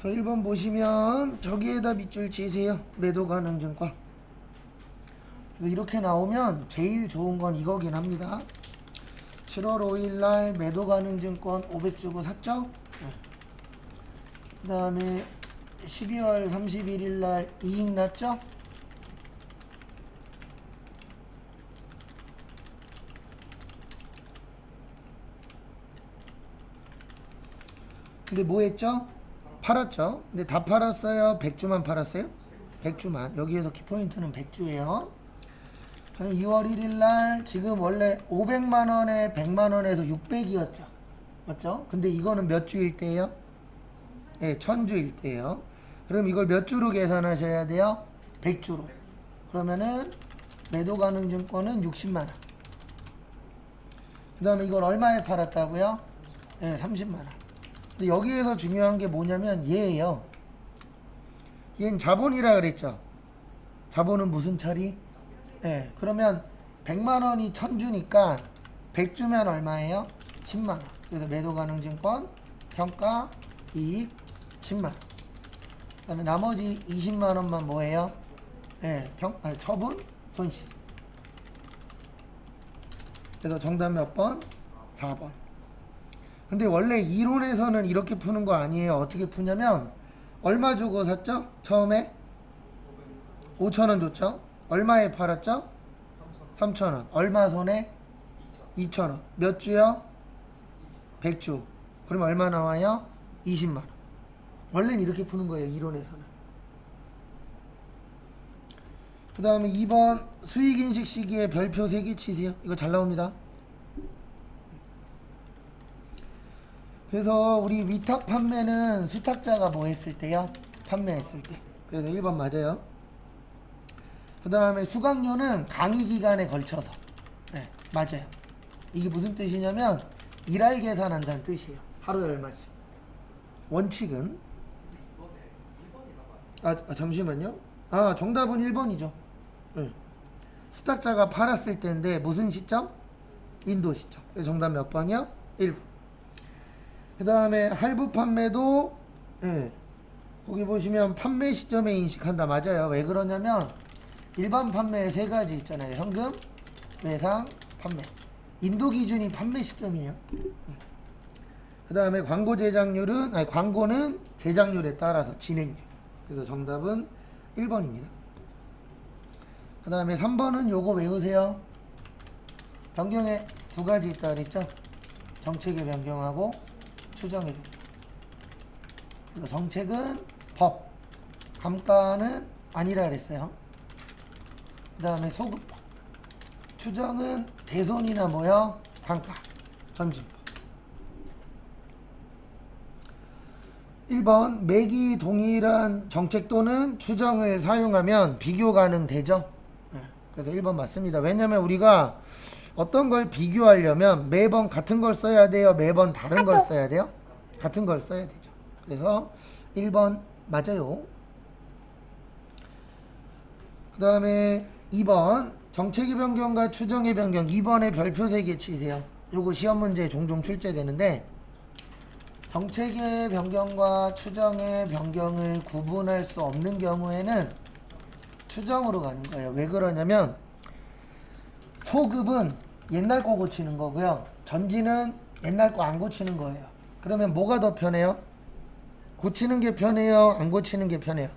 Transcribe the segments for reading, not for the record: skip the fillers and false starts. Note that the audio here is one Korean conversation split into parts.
저 1번 보시면 저기에다 밑줄 치세요. 매도 가능 증권. 이렇게 나오면 제일 좋은 건 이거긴 합니다. 7월 5일 날 매도 가능 증권 500 주고 샀죠? 그 다음에 12월 31일 날 이익 났죠? 근데 뭐 했죠? 팔았죠? 근데 다 팔았어요? 100주만 팔았어요? 100주만. 여기에서 키포인트는 100주예요. 2월 1일 날 지금 원래 500만원에 100만원에서 600이었죠. 맞죠? 근데 이거는 몇 주일 때예요? 네, 1000주일 때예요. 그럼 이걸 몇 주로 계산하셔야 돼요? 100주로. 그러면은 매도 가능 증권은 60만원. 그 다음에 이걸 얼마에 팔았다고요? 네, 30만원. 근데 여기에서 중요한 게 뭐냐면 얘예요. 얘는 자본이라 그랬죠. 자본은 무슨 처리? 네, 그러면 100만원이 1000주니까 100주면 얼마예요? 10만원. 그래서 매도 가능 증권 평가 이익 10만원. 그 다음에 나머지 20만원만 뭐예요? 네, 처분 손실. 그래서 정답 몇 번? 4번. 근데 원래 이론에서는 이렇게 푸는 거 아니에요. 어떻게 푸냐면 얼마 주고 샀죠? 처음에 5,000원 줬죠? 얼마에 팔았죠? 3,000원. 얼마 손에? 2,000원. 몇 주요? 100주. 그럼 얼마 나와요? 20만원. 원래는 이렇게 푸는 거예요. 이론에서는. 그 다음에 2번 수익인식 시기에 별표 3개 치세요. 이거 잘 나옵니다. 그래서 우리 위탁 판매는 수탁자가 뭐 했을 때요? 판매했을 때. 그래서 1번 맞아요. 그 다음에 수강료는 강의 기간에 걸쳐서. 네, 맞아요. 이게 무슨 뜻이냐면 일할 계산한다는 뜻이에요. 하루에 얼마씩. 원칙은 잠시만요. 정답은 1번이죠. 네. 수탁자가 팔았을 때인데 무슨 시점? 인도 시점. 그래서 정답 몇 번이요? 1번. 그 다음에 할부 판매도 거기 보시면 판매 시점에 인식한다. 맞아요. 왜 그러냐면 일반 판매 3가지 있잖아요. 현금, 외상, 판매. 인도 기준이 판매 시점이에요. 그 다음에 광고는 제작률에 따라서 진행률. 그래서 정답은 1번입니다. 그 다음에 3번은 요거 외우세요. 변경에 2가지 있다 그랬죠? 정책의 변경하고 추정의 변경. 그래서 정책은 법, 감가는 아니라 그랬어요. 그 다음에 소급법. 추정은 대손이나 뭐요? 단가, 점진법. 1번 매기 동일한 정책 또는 추정을 사용하면 비교 가능되죠? 그래서 1번 맞습니다. 왜냐면 우리가 어떤 걸 비교하려면 매번 같은 걸 써야 돼요? 매번 다른 걸 써야 돼요? 같은 걸 써야 되죠. 그래서 1번 맞아요. 그 다음에 2번 정책의 변경과 추정의 변경. 2번에 별표 3개 치세요. 요거 시험 문제에 종종 출제되는데 정책의 변경과 추정의 변경을 구분할 수 없는 경우에는 추정으로 가는 거예요. 왜 그러냐면 소급은 옛날 거 고치는 거고요. 전지는 옛날 거 안 고치는 거예요. 그러면 뭐가 더 편해요? 고치는 게 편해요? 안 고치는 게 편해요?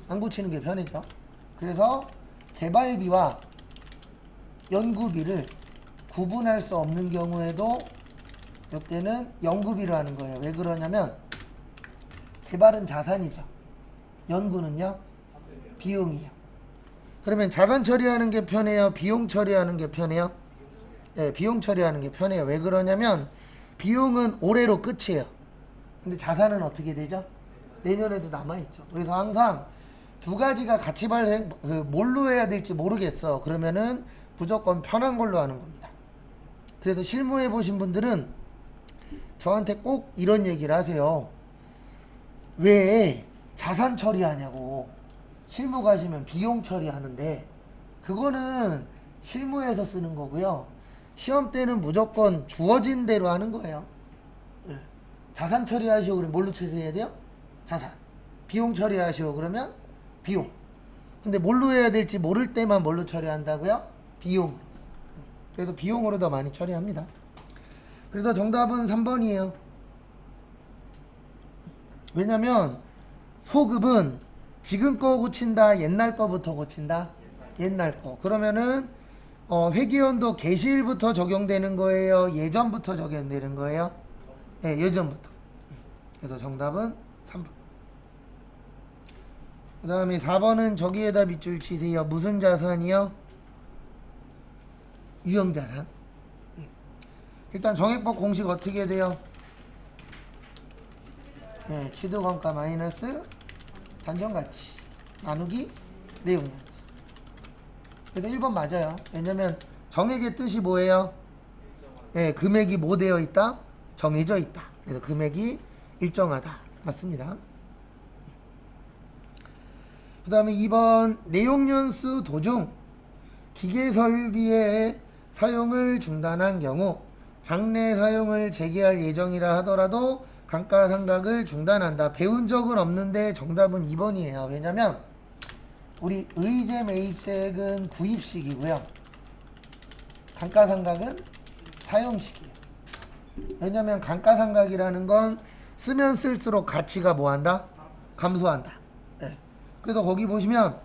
안 고치는 게 편해죠. 그래서 개발비와 연구비를 구분할 수 없는 경우에도 이때는 연구비를 하는 거예요. 왜 그러냐면 개발은 자산이죠. 연구는요? 비용이에요. 그러면 자산 처리하는 게 편해요? 비용 처리하는 게 편해요? 네, 비용 처리하는 게 편해요. 왜 그러냐면 비용은 올해로 끝이에요. 근데 자산은 어떻게 되죠? 내년에도 남아있죠. 그래서 항상 2가지가 같이 뭘로 해야 될지 모르겠어. 그러면은 무조건 편한 걸로 하는 겁니다. 그래서 실무해 보신 분들은 저한테 꼭 이런 얘기를 하세요. 왜 자산 처리하냐고. 실무 가시면 비용 처리하는데 그거는 실무에서 쓰는 거고요. 시험 때는 무조건 주어진 대로 하는 거예요. 자산 처리하시고 그럼 뭘로 처리해야 돼요? 자산. 비용 처리하시오 그러면 비용. 근데 뭘로 해야 될지 모를 때만 뭘로 처리한다고요? 비용. 그래서 비용으로 더 많이 처리합니다. 그래서 정답은 3번이에요. 왜냐면 소급은 지금 거 고친다, 옛날 거부터 고친다? 옛날 거. 그러면은 회계연도 개시일부터 적용되는 거예요? 예전부터 적용되는 거예요? 네, 예전부터. 그래서 정답은 3번. 그 다음에 4번은 저기에다 밑줄 치세요. 무슨 자산이요? 유형자산. 일단 정액법 공식 어떻게 돼요? 네, 취득원가 마이너스 잔존가치 나누기 내용가치. 그래서 1번 맞아요. 왜냐면 정액의 뜻이 뭐예요? 네, 금액이 뭐 되어 있다? 정해져 있다. 그래서 금액이 일정하다. 맞습니다. 그 다음에 2번 내용연수 도중 기계 설비의 사용을 중단한 경우 장래 사용을 재개할 예정이라 하더라도 감가상각을 중단한다. 배운 적은 없는데 정답은 2번이에요. 왜냐면 우리 의제 매입세액은 구입식이고요. 감가상각은 사용식이에요. 왜냐면 감가상각이라는 건 쓰면 쓸수록 가치가 뭐한다? 감소한다. 네. 그래서 거기 보시면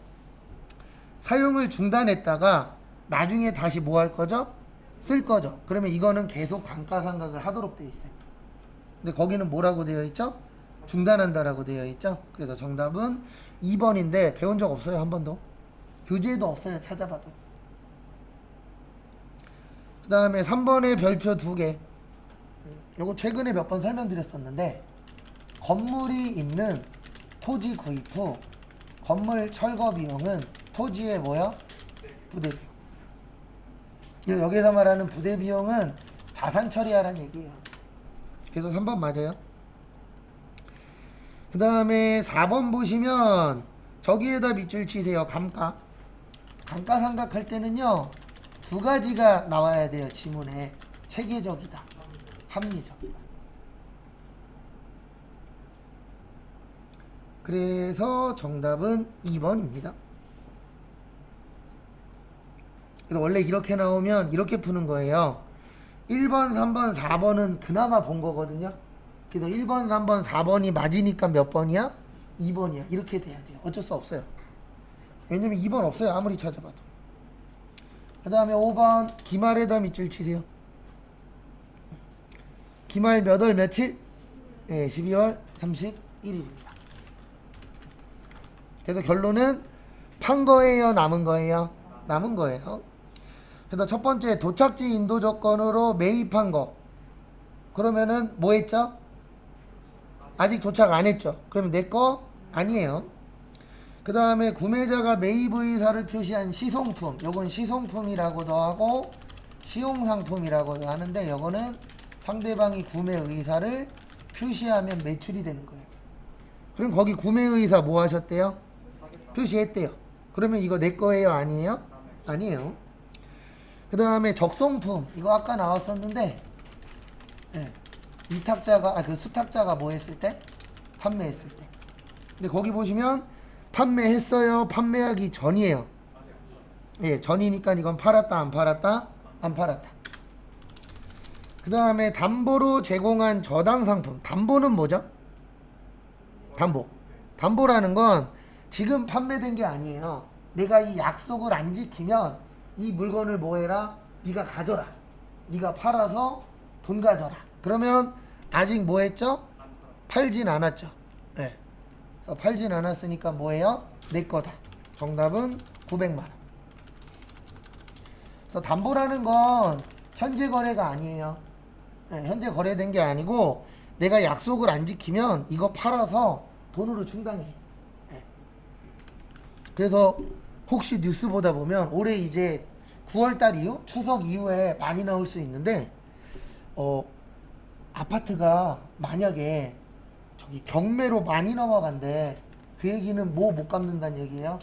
사용을 중단했다가 나중에 다시 뭐 할 거죠? 쓸 거죠. 그러면 이거는 계속 감가상각을 하도록 되어 있어요. 근데 거기는 뭐라고 되어 있죠? 중단한다라고 되어 있죠. 그래서 정답은 2번인데 배운 적 없어요. 한 번도. 교재에도 없어요. 찾아봐도. 그 다음에 3번의 별표 2개. 요거 최근에 몇 번 설명드렸었는데 건물이 있는 토지 구입 후 건물 철거 비용은 토지의 뭐요? 부대 비용. 여기서 말하는 부대 비용은 자산 처리하라는 얘기예요. 그래서 3번 맞아요. 그 다음에 4번 보시면 저기에다 밑줄 치세요. 감가. 감가상각 할 때는요 2가지가 나와야 돼요. 지문에. 체계적이다, 합리적이다. 그래서 정답은 2번입니다. 그래서 원래 이렇게 나오면 이렇게 푸는 거예요. 1번, 3번, 4번은 그나마 본 거거든요. 그래서 1번, 3번, 4번이 맞으니까 몇 번이야? 2번이야. 이렇게 돼야 돼요. 어쩔 수 없어요. 왜냐면 2번 없어요. 아무리 찾아봐도. 그 다음에 5번 기말에다 밑줄 치세요. 기말 몇 월 며칠? 네, 12월 31일입니다. 그래서 결론은 판 거예요? 남은 거예요? 남은 거예요. 그래서 첫 번째 도착지 인도 조건으로 매입한 거. 그러면은 뭐 했죠? 아직 도착 안 했죠. 그러면 내 거 아니에요. 그 다음에 구매자가 매입 의사를 표시한 시송품. 요건 시송품이라고도 하고 시용상품이라고도 하는데 요거는 상대방이 구매 의사를 표시하면 매출이 되는 거예요. 그럼 거기 구매 의사 뭐 하셨대요? 표시했대요. 그러면 이거 내 거예요? 아니에요? 아니에요. 그 다음에 적송품. 이거 아까 나왔었는데 네. 위탁자가 그 수탁자가 뭐 했을 때? 판매했을 때. 근데 거기 보시면 판매했어요? 판매하기 전이에요. 예, 전이니까 이건 팔았다 안 팔았다? 안 팔았다. 그 다음에 담보로 제공한 저당 상품. 담보는 뭐죠? 담보. 담보라는 건 지금 판매된 게 아니에요. 내가 이 약속을 안 지키면 이 물건을 뭐 해라? 네가 가져라. 네가 팔아서 돈 가져라. 그러면 아직 뭐 했죠? 팔진 않았죠. 네. 팔진 않았으니까 뭐예요? 내 거다. 정답은 900만 원. 그래서 담보라는 건 현재 거래가 아니에요. 네, 현재 거래된 게 아니고 내가 약속을 안 지키면 이거 팔아서 돈으로 충당해. 네. 그래서 혹시 뉴스 보다 보면 올해 이제 9월달 이후 추석 이후에 많이 나올 수 있는데 아파트가 만약에 저기 경매로 많이 넘어간대. 그 얘기는 뭐 못 갚는다는 얘기예요?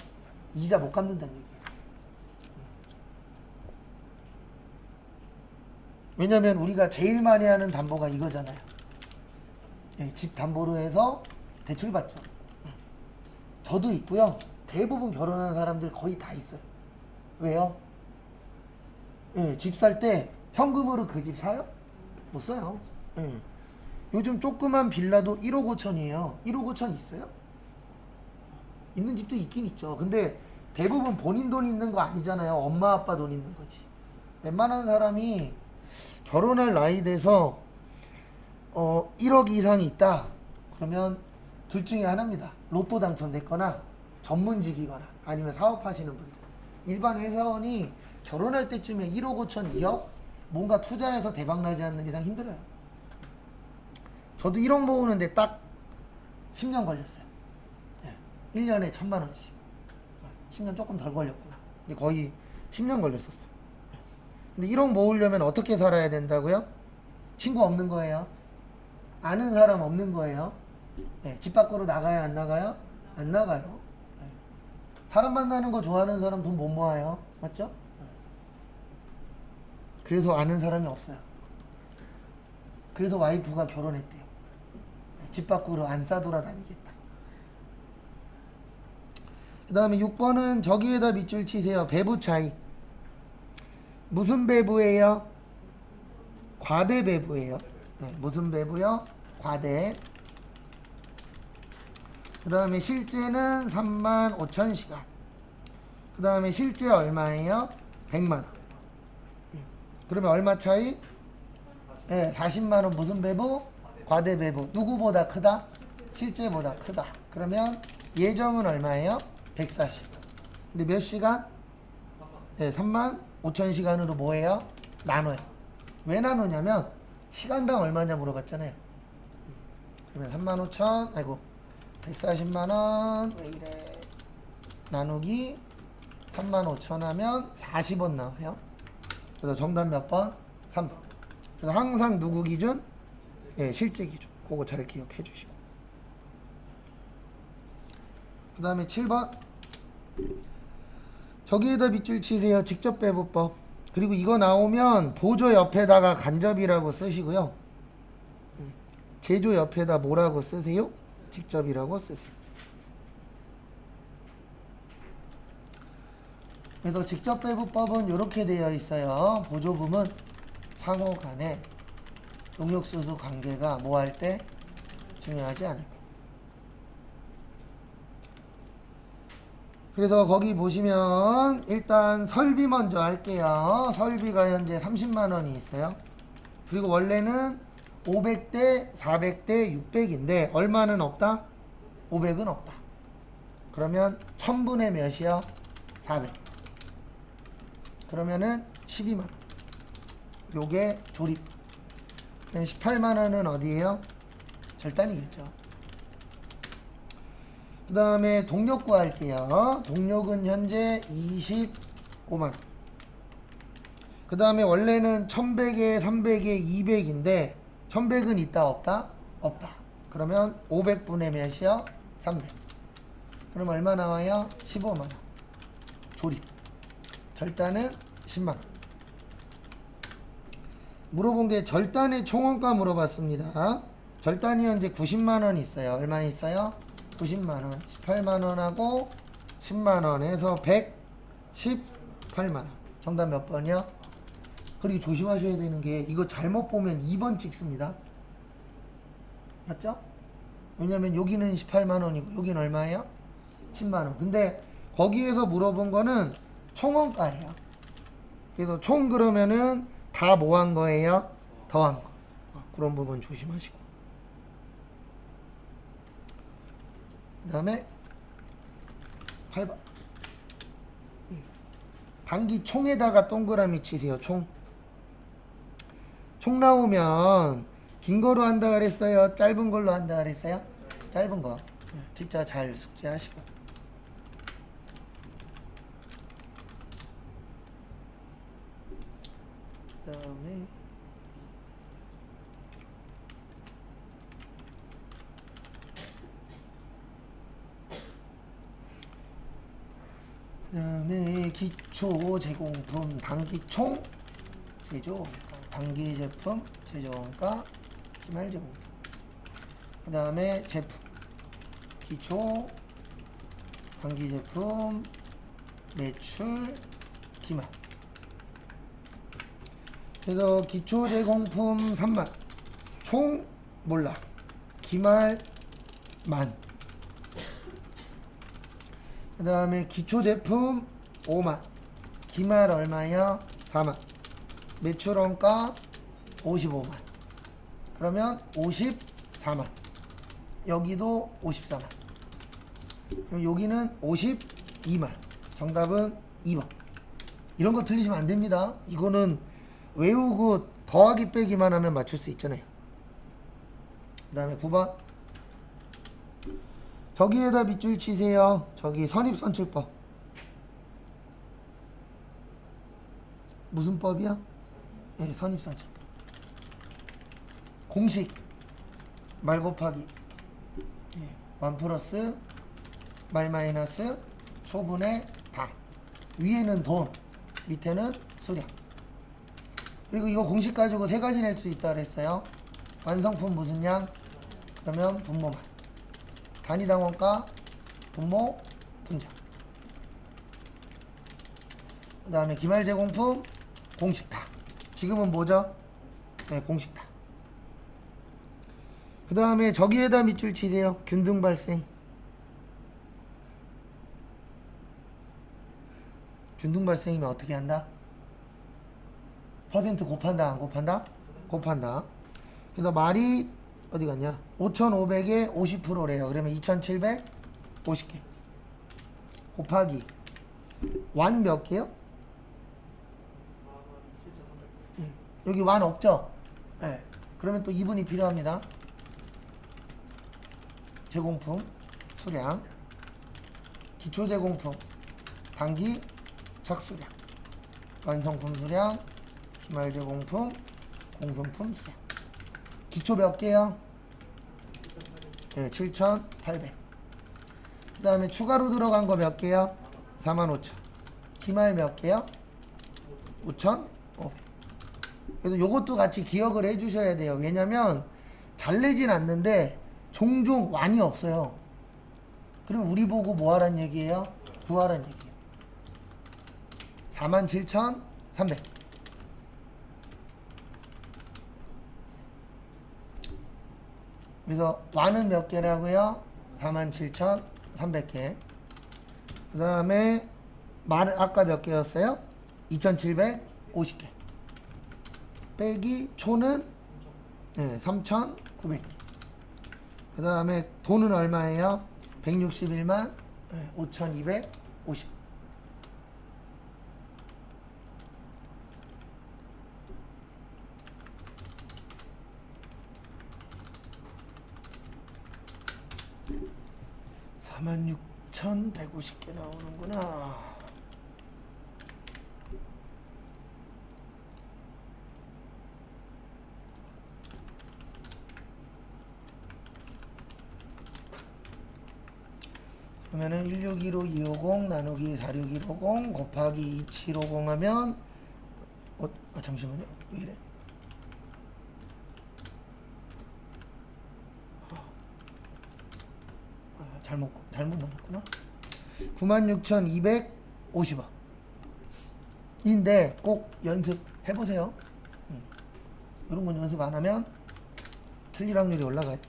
이자 못 갚는다는 얘기예요. 왜냐면 우리가 제일 많이 하는 담보가 이거잖아요. 네, 집 담보로 해서 대출 받죠. 저도 있고요. 대부분 결혼한 사람들 거의 다 있어요. 왜요? 예, 집 살 때 현금으로 그 집 사요? 못 사요. 예. 요즘 조그만 빌라도 1억 5천이에요. 1억 5천 있어요? 있는 집도 있긴 있죠. 근데 대부분 본인 돈 있는 거 아니잖아요. 엄마 아빠 돈 있는 거지. 웬만한 사람이 결혼할 나이 돼서 1억 이상이 있다. 그러면 둘 중에 하나입니다. 로또 당첨됐거나 전문직이거나 아니면 사업하시는 분들. 일반 회사원이 결혼할 때쯤에 1억 5천, 2억 뭔가 투자해서 대박 나지 않는 이상 힘들어요. 저도 1억 모으는데 딱 10년 걸렸어요. 1년에 1,000만 원씩. 10년 조금 덜 걸렸구나. 근데 거의 10년 걸렸었어. 근데 1억 모으려면 어떻게 살아야 된다고요? 친구 없는 거예요. 아는 사람 없는 거예요. 집 밖으로 나가요, 안 나가요? 안 나가요. 사람 만나는 거 좋아하는 사람 돈 못 모아요. 맞죠? 그래서 아는 사람이 없어요. 그래서 와이프가 결혼했대요. 집 밖으로 안 싸돌아다니겠다. 그 다음에 6번은 저기에다 밑줄 치세요. 배부 차이. 무슨 배부예요? 과대 배부예요. 무슨 배부요? 과대. 그 다음에 실제는 35,000시간. 그 다음에 실제 얼마예요? 100만원. 그러면 얼마 차이? 40만원 무슨 배부? 과대 배부. 누구보다 크다? 실제보다 크다. 그러면 예정은 얼마예요? 140. 근데 몇 시간? 35,000시간으로 뭐예요? 나눠요. 왜 나누냐면 시간당 얼마냐 물어봤잖아요. 그러면 35,000, 140만원 왜 이래? 나누기 35,000 하면 40원 나와요. 그래서 정답 몇 번? 3번. 그래서 항상 누구 기준? 실제 기준. 그거 잘 기억해 주시고. 그 다음에 7번. 저기에다 밑줄 치세요. 직접 배부법. 그리고 이거 나오면 보조 옆에다가 간접이라고 쓰시고요. 제조 옆에다 뭐라고 쓰세요? 직접이라고 쓰세요. 그래서 직접 배부법은 이렇게 되어 있어요. 보조금은 상호 간에 용역수수 관계가 뭐 할 때 중요하지 않을까. 그래서 거기 보시면 일단 설비 먼저 할게요. 설비가 현재 30만 원이 있어요. 그리고 원래는 500대, 400대, 600인데 얼마는 없다? 500은 없다. 그러면 1000분의 몇이요? 400. 그러면은 12만 원. 요게 조립. 18만 원은 어디에요? 절단이겠죠. 그 다음에 동력 구할게요. 동력은 현재 25만 원. 그 다음에 원래는 1100에 300에 200인데 1100은 있다 없다? 없다. 그러면 500분의 몇이요? 300. 그럼 얼마 나와요? 15만 원. 조립. 절단은 10만 원. 물어본 게 절단의 총원가 물어봤습니다. 절단이 현재 90만 원 있어요. 얼마 있어요? 90만 원. 18만 원하고 10만 원에서 118만 원. 정답 몇 번이요? 그리고 조심하셔야 되는 게 이거 잘못 보면 2번 찍습니다. 맞죠? 왜냐면 여기는 18만 원이고 여기는 얼마예요? 10만 원. 근데 거기에서 물어본 거는 총원가예요. 그래서 총 그러면은 다 뭐 한 거예요? 더한 거. 그런 부분 조심하시고. 그 다음에 8번. 단기 총에다가 동그라미 치세요. 총. 총 나오면 긴 거로 한다 그랬어요? 짧은 걸로 한다 그랬어요? 짧은 거. 진짜 잘 숙지하시고. 그 다음에 기초 제공품 단기총 제조 단기 제품 제조원가 기말 제공품. 그 다음에 제품 기초, 단기 제품, 매출, 기말. 그래서 기초 제공품 3만, 총 몰라. 기말 만. 그 다음에 기초 제품 5만, 기말 얼마야? 4만. 매출 원가 55만. 그러면 54만. 여기도 54만. 그럼 여기는 52만. 정답은 2번. 이런 거 틀리시면 안 됩니다. 이거는 외우고 더하기 빼기만 하면 맞출 수 있잖아요. 그 다음에 9번. 저기에다 밑줄 치세요. 저기 선입선출법. 무슨 법이야? 네, 선입선출법. 공식 말 곱하기 1 플러스 말 마이너스 소분의 당. 위에는 돈, 밑에는 수량. 그리고 이거 공식 가지고 세 가지 낼 수 있다 그랬어요. 완성품 무슨 양? 그러면 분모만. 단위당 원가, 분모, 분자. 그 다음에 기말 제공품, 공식다. 지금은 뭐죠? 네, 공식다. 그 다음에 저기에다 밑줄 치세요. 균등 발생. 균등 발생이면 어떻게 한다? 퍼센트 곱한다, 안 곱한다? 곱한다. 그래서 말이 어디 갔냐? 5,500에 50%래요. 그러면 2,750개. 곱하기. 완 몇 개요? 여기 완 없죠? 네. 그러면 또 2분이 필요합니다. 제공품, 수량, 기초 제공품, 단기, 착수량, 완성품 수량, 기말 제공품, 공성품 수량. 기초 몇 개요? 네, 7,800. 그 다음에 추가로 들어간 거 몇 개요? 45,000. 기말 몇 개요? 5,500. 그래서 요것도 같이 기억을 해 주셔야 돼요. 왜냐면 잘 내진 않는데 종종 완이 없어요. 그럼 우리 보고 뭐 하란 얘기예요? 구하란 얘기예요. 47,300. 그래서 완은 몇 개라고요? 47,300개. 그 다음에 말은 아까 몇 개였어요? 2,750개. 빼기 초는 3,900개. 그 다음에 돈은 얼마예요? 161만 5,250. 만 6,150개 나오는구나. 그러면은 1615 250 나누기 46150 곱하기 2750 하면 잠시만요. 왜 이래? 잘못 넣었구나. 96,250원 인데 꼭 연습해보세요. 이런 건 연습 안 하면 틀릴 확률이 올라가요.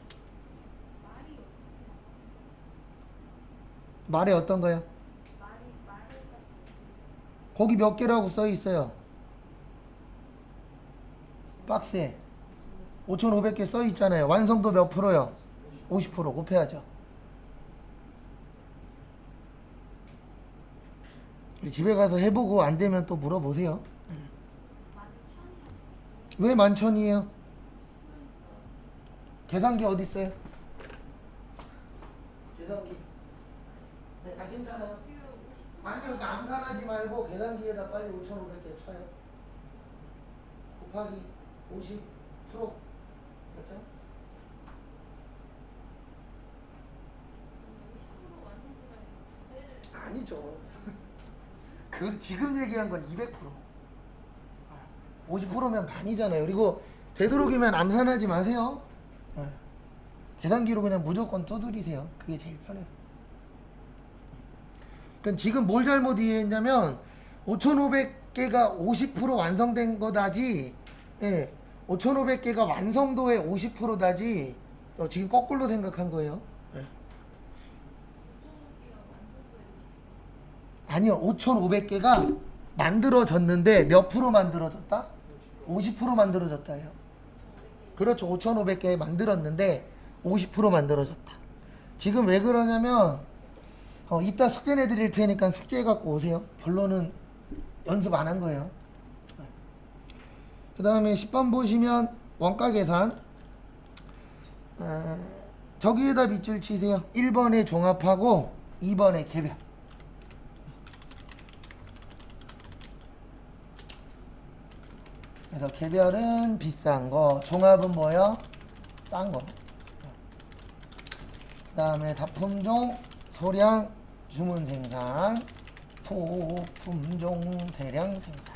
말에 어떤 거요? 거기 몇 개라고 써 있어요? 박스에 5,500개 써 있잖아요. 완성도 몇 프로요? 50% 곱해야죠. 집에 가서 해보고 안 되면 또 물어보세요. 왜 11,000이에요? 계산기 어디 있어요? 계산기. 네, 괜찮아요. 아니요, 암산하지 말고 계산기에다 빨리 5,500개 쳐요. 곱하기 50% 됐죠? 아니죠. 그 지금 얘기한 건 200%. 50%면 반이잖아요. 그리고 되도록이면 암산하지 마세요. 계산기로 그냥 무조건 두드리세요. 그게 제일 편해요. 그러니까 지금 뭘 잘못 이해했냐면 5,500개가 50% 완성된 거다지, 예, 5,500개가 완성도의 50%다지, 지금 거꾸로 생각한 거예요. 예. 아니요, 5,500개가 만들어졌는데 몇 프로 만들어졌다? 50% 만들어졌다예요. 그렇죠. 5,500개 만들었는데 50% 만들어졌다. 지금 왜 그러냐면 이따 숙제 내드릴 테니까 숙제 갖고 오세요. 결론은 연습 안 한 거예요. 그 다음에 10번 보시면 원가 계산, 저기에다 밑줄 치세요. 1번에 종합하고 2번에 개별. 그래서 개별은 비싼 거, 종합은 뭐요? 싼 거. 그 다음에 다품종, 소량, 주문 생산, 소품종, 대량 생산.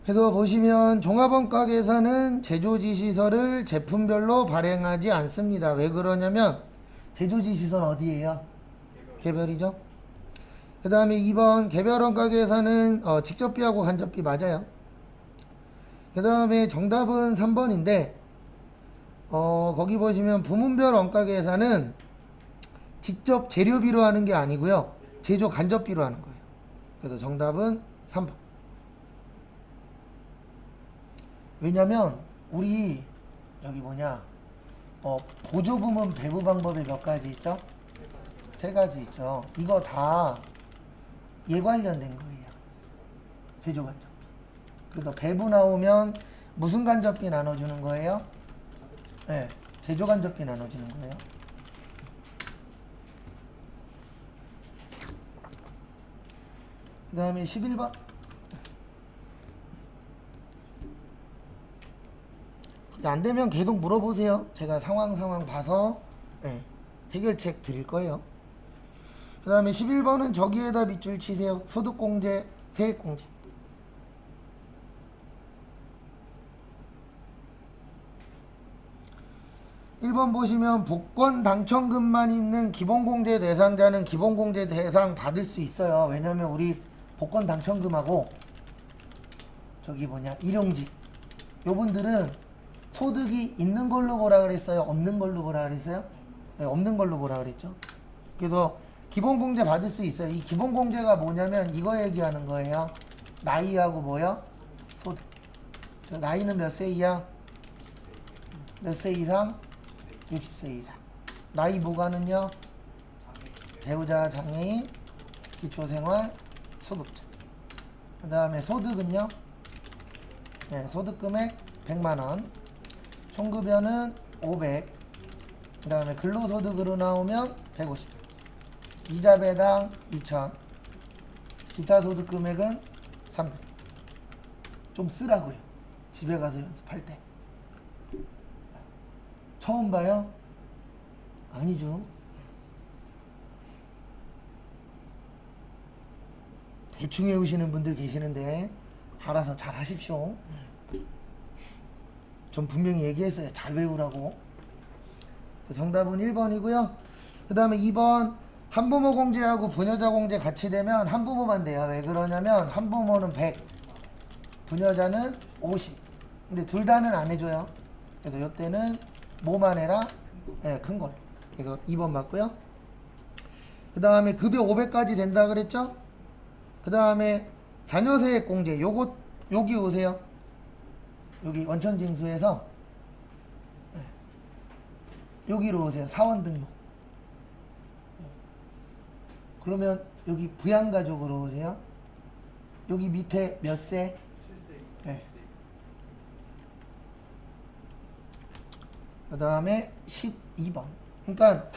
그래서 보시면 종합원가 계산은 제조지시설을 제품별로 발행하지 않습니다. 왜 그러냐면 제조지시설 어디예요? 개별이죠. 그 다음에 2번 개별원가 계산은 직접비하고 간접비 맞아요. 그 다음에 정답은 3번인데 거기 보시면 부문별 원가 계산은 직접 재료비로 하는 게 아니고요. 제조 간접비로 하는 거예요. 그래서 정답은 3번. 왜냐면 우리 여기 뭐냐 보조부문 배부 방법에 몇 가지 있죠? 3가지 있죠. 이거 다 얘 관련된 거예요. 제조 간접비. 그래서 배부 나오면 무슨 간접비 나눠주는 거예요? 네, 제조 간접비 나눠주는 거예요. 그 다음에 11번. 안 되면 계속 물어보세요. 제가 상황 봐서 해결책 드릴 거예요. 그 다음에 11번은 저기에다 밑줄 치세요. 소득공제, 세액공제. (1번) 보시면 복권 당첨금만 있는 기본공제 대상자는 기본공제 대상 받을 수 있어요. 왜냐면 우리 복권 당첨금하고 저기 뭐냐 일용직 요분들은 소득이 있는 걸로 보라 그랬어요? 없는 걸로 보라 그랬어요? 네, 없는 걸로 보라 그랬죠. 그래서 기본공제 받을 수 있어요. 이 기본공제가 뭐냐면 이거 얘기하는 거예요. 나이하고 뭐요? 소득. 나이는 몇 세 이하? 몇 세 이상? 60세 이상. 나이 무관은요? 배우자, 장애인, 기초생활, 수급자. 그 다음에 소득은요? 네, 소득금액 100만원. 총급여는 500. 그 다음에 근로소득으로 나오면 150. 이자 배당 2000. 기타 소득 금액은 300. 좀 쓰라고요. 집에 가서 연습할 때. 처음 봐요? 아니죠. 대충 외우시는 분들 계시는데 알아서 잘 하십시오. 전 분명히 얘기했어요. 잘 외우라고. 정답은 1번이고요. 그 다음에 2번 한부모 공제하고 부녀자 공제 같이 되면 한부모만 돼요. 왜 그러냐면 한부모는 100, 부녀자는 50. 근데 둘 다는 안 해줘요. 그래서 이때는 뭐만 해라? 네, 큰 걸. 그래서 2번 맞고요. 그 다음에 급여 500까지 된다 그랬죠? 그 다음에 자녀세액 공제. 요거 여기 오세요. 여기 원천징수에서 여기로 오세요. 사원 등록. 그러면 여기 부양가족으로 오세요. 여기 밑에 몇 세? 7세. 네. 그 다음에 12번. 그러니까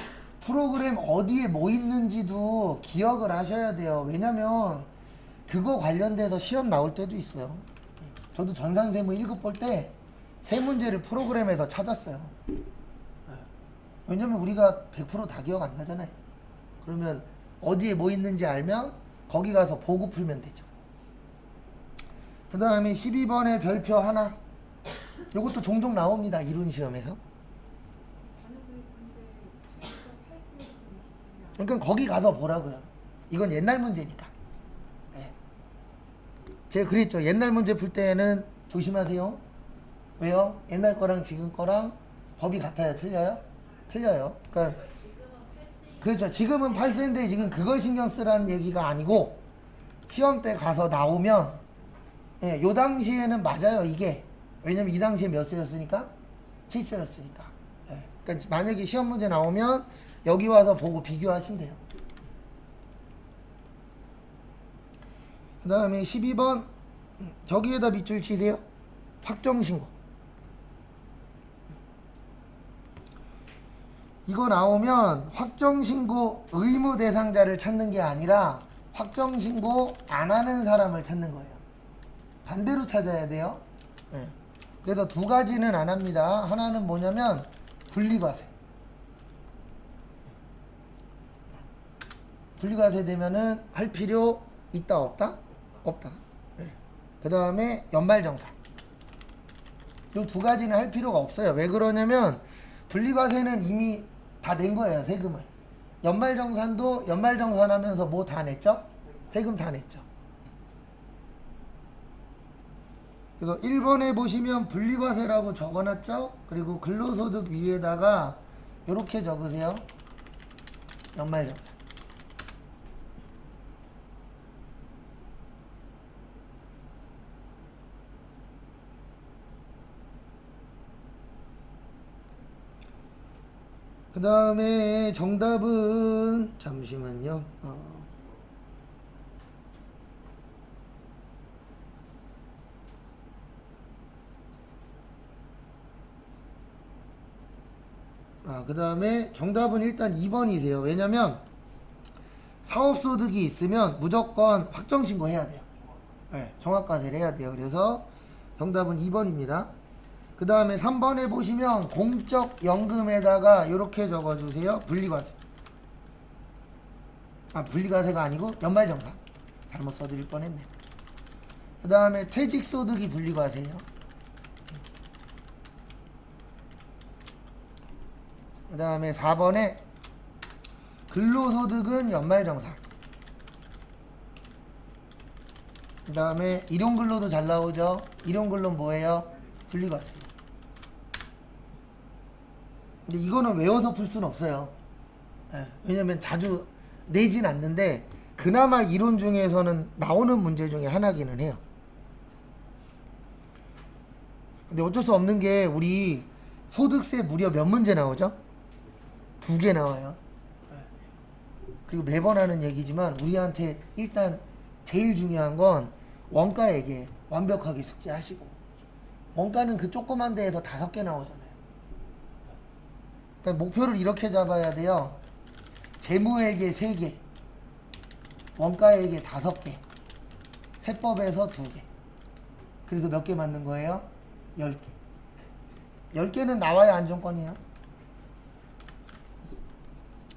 프로그램 어디에 뭐 있는지도 기억을 하셔야 돼요. 왜냐면 그거 관련돼서 시험 나올 때도 있어요. 저도 전산세무 1급 볼 때 세 문제를 프로그램에서 찾았어요. 왜냐면 우리가 100%다 기억 안 나잖아요. 그러면 어디에 뭐 있는지 알면 거기 가서 보고 풀면 되죠. 그 다음에 12번의 별표 하나. 이것도 종종 나옵니다. 이론 시험에서. 그러니까 거기 가서 보라고요. 이건 옛날 문제니까. 네. 제가 그랬죠. 옛날 문제 풀 때는 조심하세요. 왜요? 옛날 거랑 지금 거랑 법이 같아요? 틀려요? 틀려요. 그러니까 그렇죠. 지금은 8세인데 지금 그걸 신경 쓰라는 얘기가 아니고 시험 때 가서 나오면 예, 요 당시에는 맞아요. 이게. 왜냐면 이 당시에 몇 세였으니까? 7세였으니까. 예. 그러니까 만약에 시험 문제 나오면 여기 와서 보고 비교하시면 돼요. 그 다음에 12번 저기에다 밑줄 치세요. 확정신고. 이거 나오면 확정신고 의무 대상자를 찾는 게 아니라 확정신고 안 하는 사람을 찾는 거예요. 반대로 찾아야 돼요. 네. 그래서 두 가지는 안 합니다. 하나는 뭐냐면 분리과세. 분리과세 되면은 할 필요 있다 없다? 없다. 네. 그 다음에 연말정산. 이 두 가지는 할 필요가 없어요. 왜 그러냐면 분리과세는 이미 다 낸 거예요. 세금을. 연말정산도 연말정산하면서 뭐 다 냈죠? 세금 다 냈죠. 그래서 1번에 보시면 분리과세라고 적어놨죠? 그리고 근로소득 위에다가 이렇게 적으세요. 연말정산. 그 다음에 정답은 잠시만요. 그 다음에 정답은 일단 2번이세요. 왜냐면 사업소득이 있으면 무조건 확정신고 해야 돼요. 네, 종합과세를 해야 돼요. 그래서 정답은 2번입니다. 그 다음에 3번에 보시면 공적연금에다가 이렇게 적어주세요. 분리과세. 분리과세가 아니고 연말정산. 잘못 써드릴 뻔했네. 그 다음에 퇴직소득이 분리과세예요. 그 다음에 4번에 근로소득은 연말정산. 그 다음에 일용근로도 잘 나오죠. 일용근로는 뭐예요? 분리과세. 근데 이거는 외워서 풀 수는 없어요. 예, 왜냐면 자주 내진 않는데 그나마 이론 중에서는 나오는 문제 중에 하나기는 해요. 근데 어쩔 수 없는 게 우리 소득세 무려 몇 문제 나오죠? 2개 나와요. 그리고 매번 하는 얘기지만 우리한테 일단 제일 중요한 건 원가에게 완벽하게 숙지하시고, 원가는 그 조그만 데에서 5개 나오잖아요. 그러니까 목표를 이렇게 잡아야 돼요. 재무에게 3개, 원가에게 5개, 세법에서 2개. 그래서 몇 개 맞는 거예요? 10개. 10개는 나와야 안정권이에요.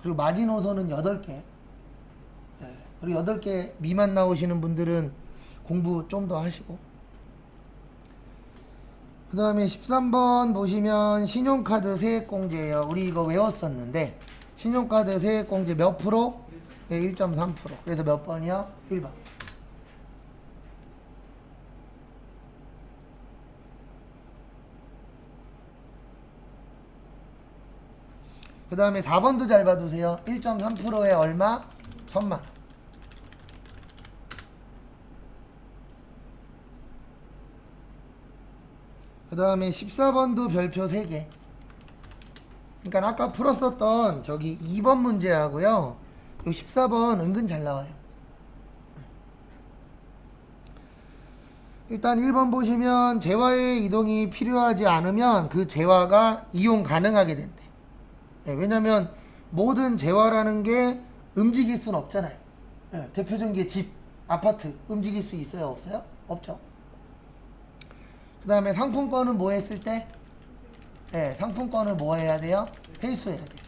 그리고 마지노선은 8개. 그리고 8개 미만 나오시는 분들은 공부 좀 더 하시고. 그 다음에 13번 보시면 신용카드 세액공제예요. 우리 이거 외웠었는데 신용카드 세액공제 몇 프로? 네, 1.3%. 그래서 몇 번이요? 1번. 그 다음에 4번도 잘 봐두세요. 1.3%에 얼마? 1000만. 그 다음에 14번도 별표 3개. 그러니까 아까 풀었었던 저기 2번 문제하고요. 요 14번 은근 잘 나와요. 일단 1번 보시면 재화의 이동이 필요하지 않으면 그 재화가 이용 가능하게 된대. 네, 왜냐면 모든 재화라는 게 움직일 수는 없잖아요. 네, 대표적인 게 집, 아파트 움직일 수 있어요? 없어요? 없죠. 그 다음에 상품권은 뭐 했을 때? 네, 상품권을 뭐 해야 돼요? 회수해야 돼요.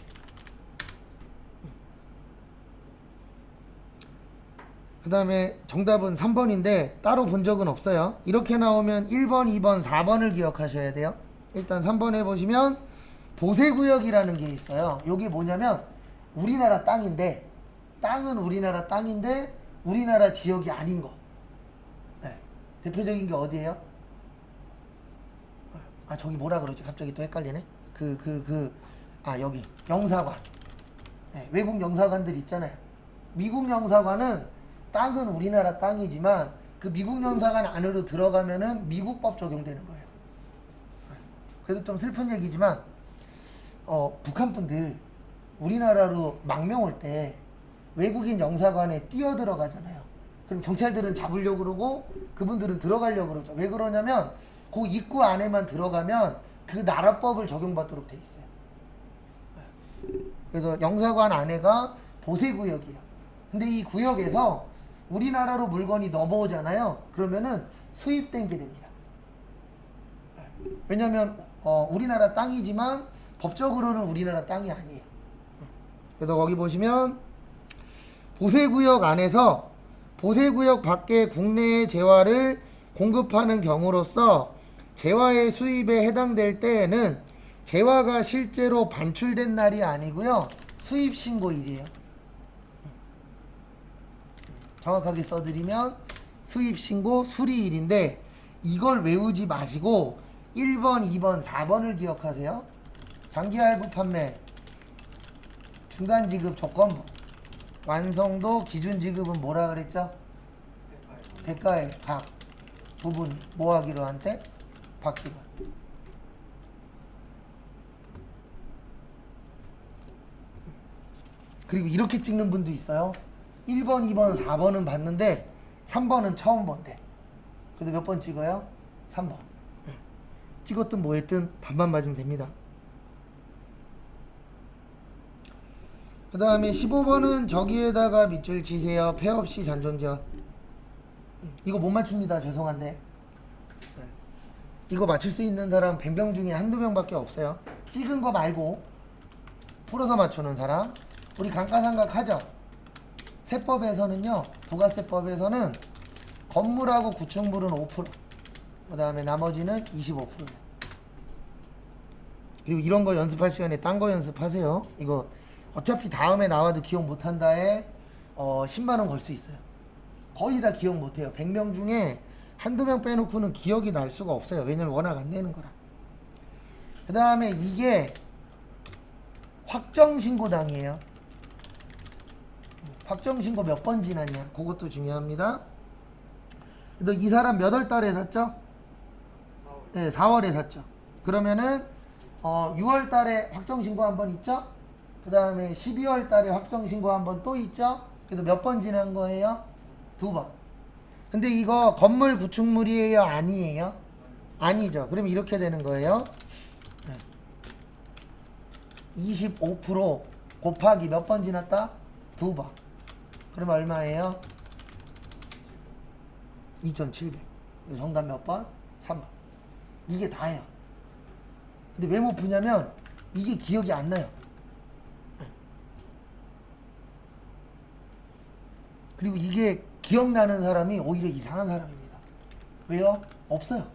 그 다음에 정답은 3번인데 따로 본 적은 없어요. 이렇게 나오면 1번, 2번, 4번을 기억하셔야 돼요. 일단 3번 해보시면 보세구역이라는 게 있어요. 이게 뭐냐면 우리나라 땅인데, 땅은 우리나라 땅인데 우리나라 지역이 아닌 거. 네. 대표적인 게 어디예요? 아, 저기 뭐라 그러지? 갑자기 또 헷갈리네. 여기 영사관. 네, 외국 영사관들 있잖아요. 미국 영사관은 땅은 우리나라 땅이지만 그 미국 영사관 안으로 들어가면은 미국 법 적용되는 거예요. 그래도 좀 슬픈 얘기지만 북한 분들 우리나라로 망명 올 때 외국인 영사관에 뛰어 들어가잖아요. 그럼 경찰들은 잡으려고 그러고 그분들은 들어가려고 그러죠. 왜 그러냐면 그 입구 안에만 들어가면 그 나라법을 적용받도록 돼 있어요. 그래서 영사관 안에가 보세구역이에요. 근데 이 구역에서 우리나라로 물건이 넘어오잖아요. 그러면은 수입된 게 됩니다. 왜냐면 우리나라 땅이지만 법적으로는 우리나라 땅이 아니에요. 그래서 거기 보시면 보세구역 안에서 보세구역 밖에 국내의 재화를 공급하는 경우로서 재화의 수입에 해당될 때에는 재화가 실제로 반출된 날이 아니고요. 수입신고일이에요. 정확하게 써드리면 수입신고 수리일인데 이걸 외우지 마시고 1번, 2번, 4번을 기억하세요. 장기할부 판매, 중간지급 조건부, 완성도 기준지급은 뭐라 그랬죠? 대가의 각 부분 뭐 하기로 한때? 받기로. 그리고 이렇게 찍는 분도 있어요. 1번, 2번, 4번은 봤는데 3번은 처음 본대. 그래도 몇 번 찍어요? 3번. 찍었든 뭐 했든 답만 맞으면 됩니다. 그 다음에 15번은 저기에다가 밑줄 치세요. 폐 없이 잔존지어. 이거 못 맞춥니다. 죄송한데. 이거 맞출 수 있는 사람 100명 중에 한두 명밖에 없어요. 찍은 거 말고 풀어서 맞추는 사람. 우리 감가상각 하죠. 세법에서는요, 부가세법에서는 건물하고 구축물은 5%, 그 다음에 나머지는 25%예요. 그리고 이런 거 연습할 시간에 딴 거 연습하세요. 이거 어차피 다음에 나와도 기억 못한다에 10만원 걸 수 있어요. 거의 다 기억 못해요. 100명 중에 한두 명 빼놓고는 기억이 날 수가 없어요. 왜냐면 워낙 안 내는 거라. 그 다음에 이게 확정신고당이에요. 확정신고 몇 번 지났냐, 그것도 중요합니다. 그래서 이 사람 몇 월 달에 샀죠? 네, 4월에 샀죠. 그러면은 6월 달에 확정신고 한 번 있죠? 그 다음에 12월 달에 확정신고 한 번 또 있죠? 그래서 몇 번 지난 거예요? 2번. 근데 이거 건물 구축물이에요? 아니에요? 아니죠. 그럼 이렇게 되는 거예요. 25% 곱하기 몇 번 지났다? 2번. 그럼 얼마예요? 2700. 정답 몇 번? 3번. 이게 다예요. 근데 왜 못 푸냐면 이게 기억이 안 나요. 그리고 이게 기억나는 사람이 오히려 이상한 사람입니다. 왜요? 없어요.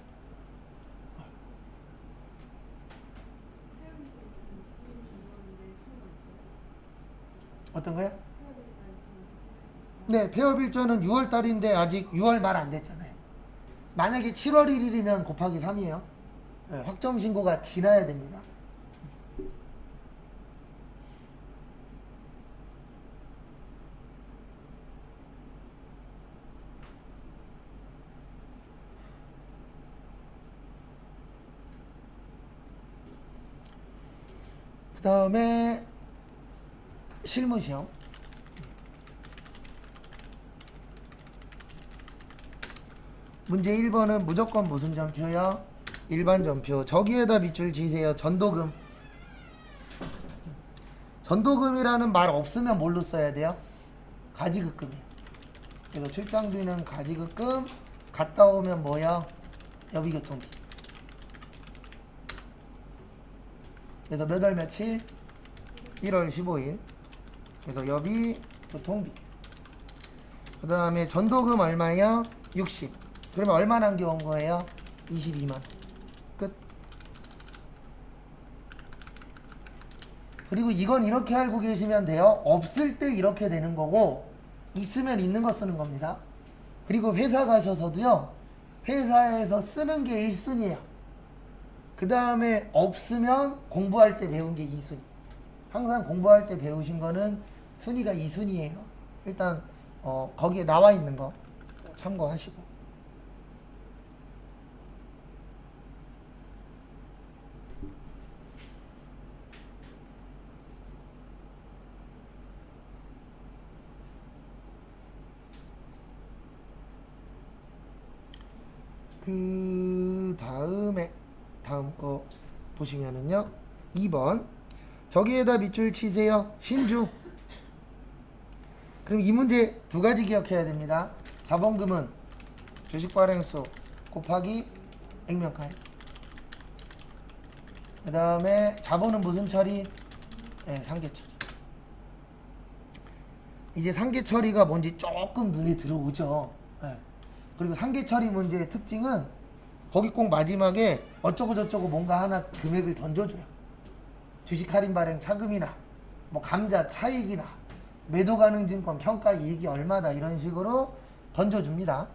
어떤 거요? 네, 폐업 일자는 6월 달인데 아직 6월 말 안 됐잖아요. 만약에 7월 1일이면 곱하기 3이에요. 네, 확정신고가 지나야 됩니다. 그 다음에 실무시험. 문제 1번은 무조건 무슨 전표요? 일반 전표. 저기에다 밑줄 지세요. 전도금. 전도금이라는 말 없으면 뭘로 써야 돼요? 가지급금이에요. 그래서 출장비는 가지급금, 갔다 오면 뭐야? 여비교통비. 그래서 몇 월 며칠? 1월 15일. 그래서 여비, 교통비. 그 다음에 전도금 얼마예요? 60. 그러면 얼마 남겨온 거예요? 22만. 끝. 그리고 이건 이렇게 알고 계시면 돼요. 없을 때 이렇게 되는 거고, 있으면 있는 거 쓰는 겁니다. 그리고 회사 가셔서도요, 회사에서 쓰는 게 1순위예요. 그 다음에 없으면 공부할 때 배운 게 2순위. 항상 공부할 때 배우신 거는 순위가 2순위예요. 일단 거기에 나와 있는 거 참고하시고. 그 다음에 다음 거 보시면은요, 2번 저기에다 밑줄 치세요. 신주. 그럼 이 문제 두 가지 기억해야 됩니다. 자본금은 주식 발행수 곱하기 액면가액. 그 다음에 자본은 무슨 처리? 네, 상계 처리. 이제 상계 처리가 뭔지 조금 눈에 들어오죠. 네. 그리고 상계 처리 문제의 특징은 거기 꼭 마지막에 어쩌고 저쩌고 뭔가 하나 금액을 던져줘요. 주식 할인 발행 차금이나 뭐 감자 차익이나 매도 가능 증권 평가 이익이 얼마다 이런 식으로 던져줍니다.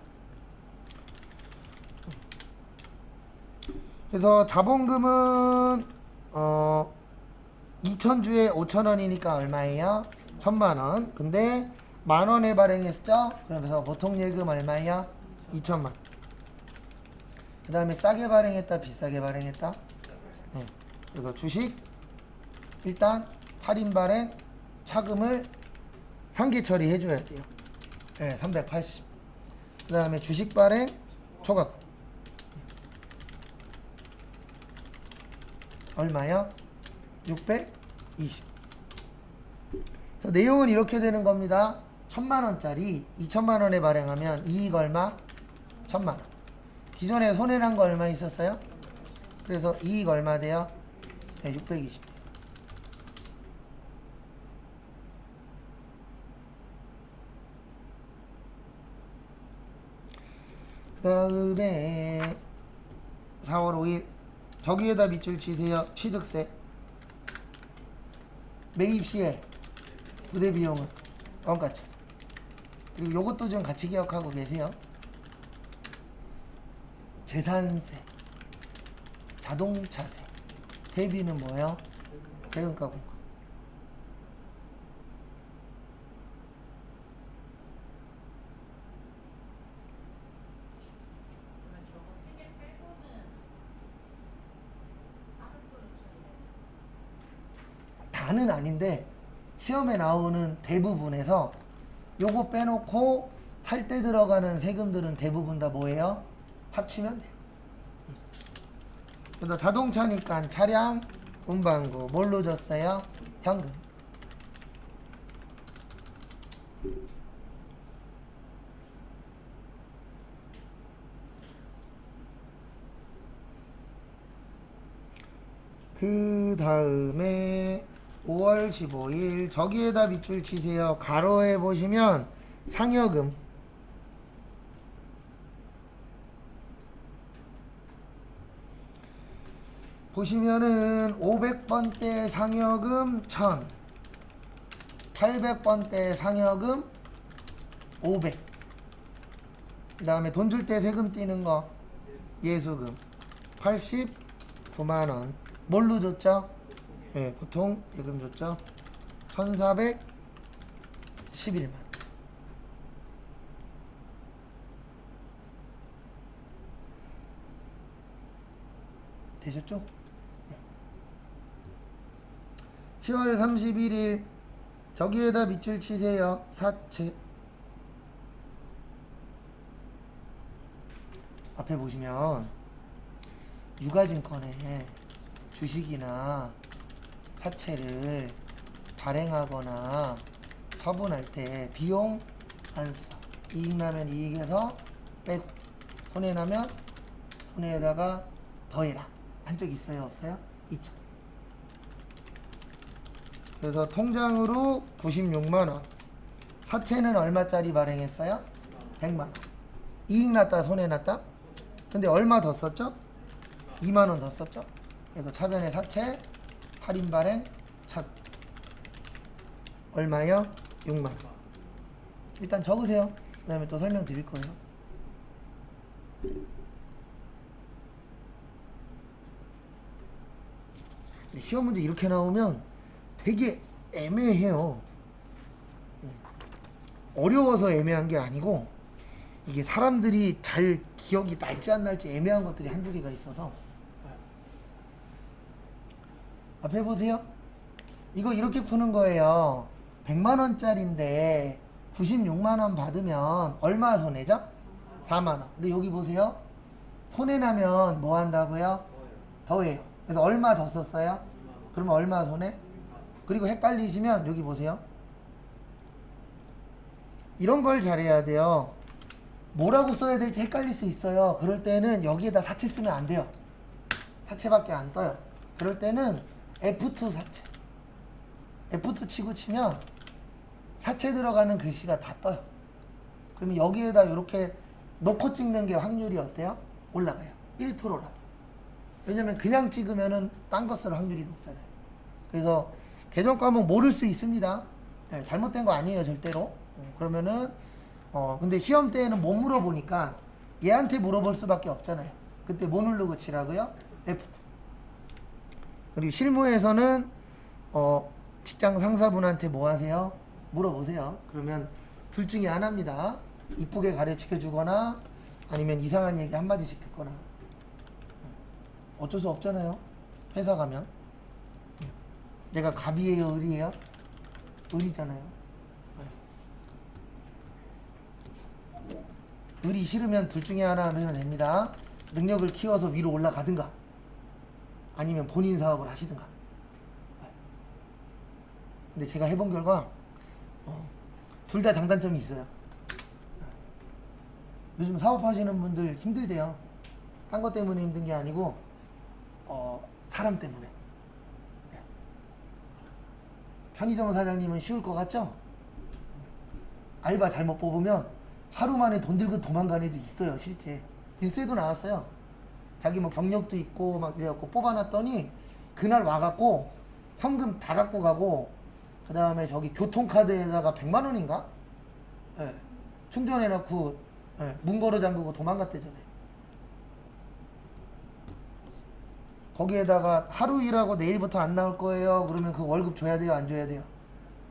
그래서 자본금은 2,000주에 5,000원이니까 얼마예요? 1,000만원. 근데 만원에 발행했죠? 그러면서 보통 예금 얼마예요? 2천만. 그 다음에 싸게 발행했다, 비싸게 발행했다? 네. 그래서 주식 일단 할인 발행 차금을 상계 처리해 줘야 돼요. 네, 380. 그 다음에 주식 발행 초과금 얼마요? 620. 내용은 이렇게 되는 겁니다. 1,000만원짜리 2천만원에 발행하면 이익 얼마? 1,000만원. 기존에 손해난 거 얼마 있었어요? 그래서 이익 얼마 돼요? 네, 620. 그 다음에 4월 5일 저기에다 밑줄 치세요. 취득세. 매입 시에 부대 비용은 원가치. 그리고 요것도 좀 같이 기억하고 계세요. 재산세, 자동차세, 대비는 뭐예요? 세금과 공과. 다는 아닌데 시험에 나오는 대부분에서 요거 빼놓고 살 때 들어가는 세금들은 대부분 다 뭐예요? 합치면 돼요. 그래서 자동차니까 차량, 운반구, 뭘로 줬어요? 현금. 그 다음에 5월 15일 저기에다 밑줄 치세요. 가로에 보시면 상여금. 보시면은 500번대 상여금 1000, 800번대 상여금 500. 그 다음에 돈 줄 때 세금 띄는 거 예수금 89만원. 뭘로 줬죠? 네, 보통 예금 줬죠. 1411만. 되셨죠? 10월 31일 저기에다 밑줄 치세요. 사채. 앞에 보시면 유가증권에 주식이나 사채를 발행하거나 처분할 때 비용 안 써. 이익 나면 이익에서 빼고 손해 나면 손해에다가 더해라. 한 적 있어요? 없어요? 있죠. 그래서 통장으로 96만 원. 사채는 얼마짜리 발행했어요? 100만 원. 이익 났다, 손해 났다? 근데 얼마 더 썼죠? 2만 원 더 썼죠? 그래서 차변의 사채, 할인 발행, 착. 얼마요? 6만 원. 일단 적으세요. 그 다음에 또 설명드릴 거예요. 시험 문제 이렇게 나오면 되게 애매해요. 어려워서 애매한 게 아니고 이게 사람들이 잘 기억이 날지 안 날지 애매한 것들이 한두 개가 있어서. 앞에 보세요. 이거 이렇게 푸는 거예요. 100만 원짜리인데 96만 원 받으면 얼마 손해죠? 4만 원. 근데 여기 보세요. 손해 나면 뭐 한다고요? 더해요. 그래서 얼마 더 썼어요? 그러면 얼마 손해? 그리고 헷갈리시면 여기 보세요. 이런 걸 잘해야 돼요. 뭐라고 써야 될지 헷갈릴 수 있어요. 그럴 때는 여기에다 사채 쓰면 안 돼요. 사채밖에 안 떠요. 그럴 때는 F2 사채. F2 치고 치면 사채 들어가는 글씨가 다 떠요. 그러면 여기에다 이렇게 놓고 찍는 게 확률이 어때요? 올라가요. 1%라. 왜냐면 그냥 찍으면은 딴 거 쓸 확률이 높잖아요. 그래서 계정 과목 모를 수 있습니다. 네, 잘못된 거 아니에요, 절대로. 그러면은 근데 시험 때에는 못 물어보니까 얘한테 물어볼 수밖에 없잖아요. 그때 뭐 누르고 치라고요? F2. 그리고 실무에서는 직장 상사분한테 뭐 하세요? 물어보세요. 그러면 둘 중에 하나입니다. 이쁘게 가르쳐 주거나 아니면 이상한 얘기 한마디씩 듣거나. 어쩔 수 없잖아요. 회사 가면. 내가 갑이에요, 을이에요? 을이잖아요. 을이 싫으면 둘 중에 하나 하면 됩니다. 능력을 키워서 위로 올라가든가 아니면 본인 사업을 하시든가. 근데 제가 해본 결과 둘 다 장단점이 있어요. 요즘 사업하시는 분들 힘들대요. 딴 것 때문에 힘든 게 아니고 사람 때문에. 편의점 사장님은 쉬울 것 같죠? 알바 잘못 뽑으면 하루 만에 돈 들고 도망가는 애도 있어요, 실제. 뉴스에도 나왔어요. 자기 뭐 경력도 있고 막 이래갖고 뽑아놨더니 그날 와갖고 현금 다 갖고 가고 그 다음에 저기 교통카드에다가 100만 원인가? 예, 충전해놓고 문 걸어 잠그고 도망갔대잖아요. 거기에다가 하루 일하고 내일부터 안 나올 거예요. 그러면 그 월급 줘야 돼요? 안 줘야 돼요?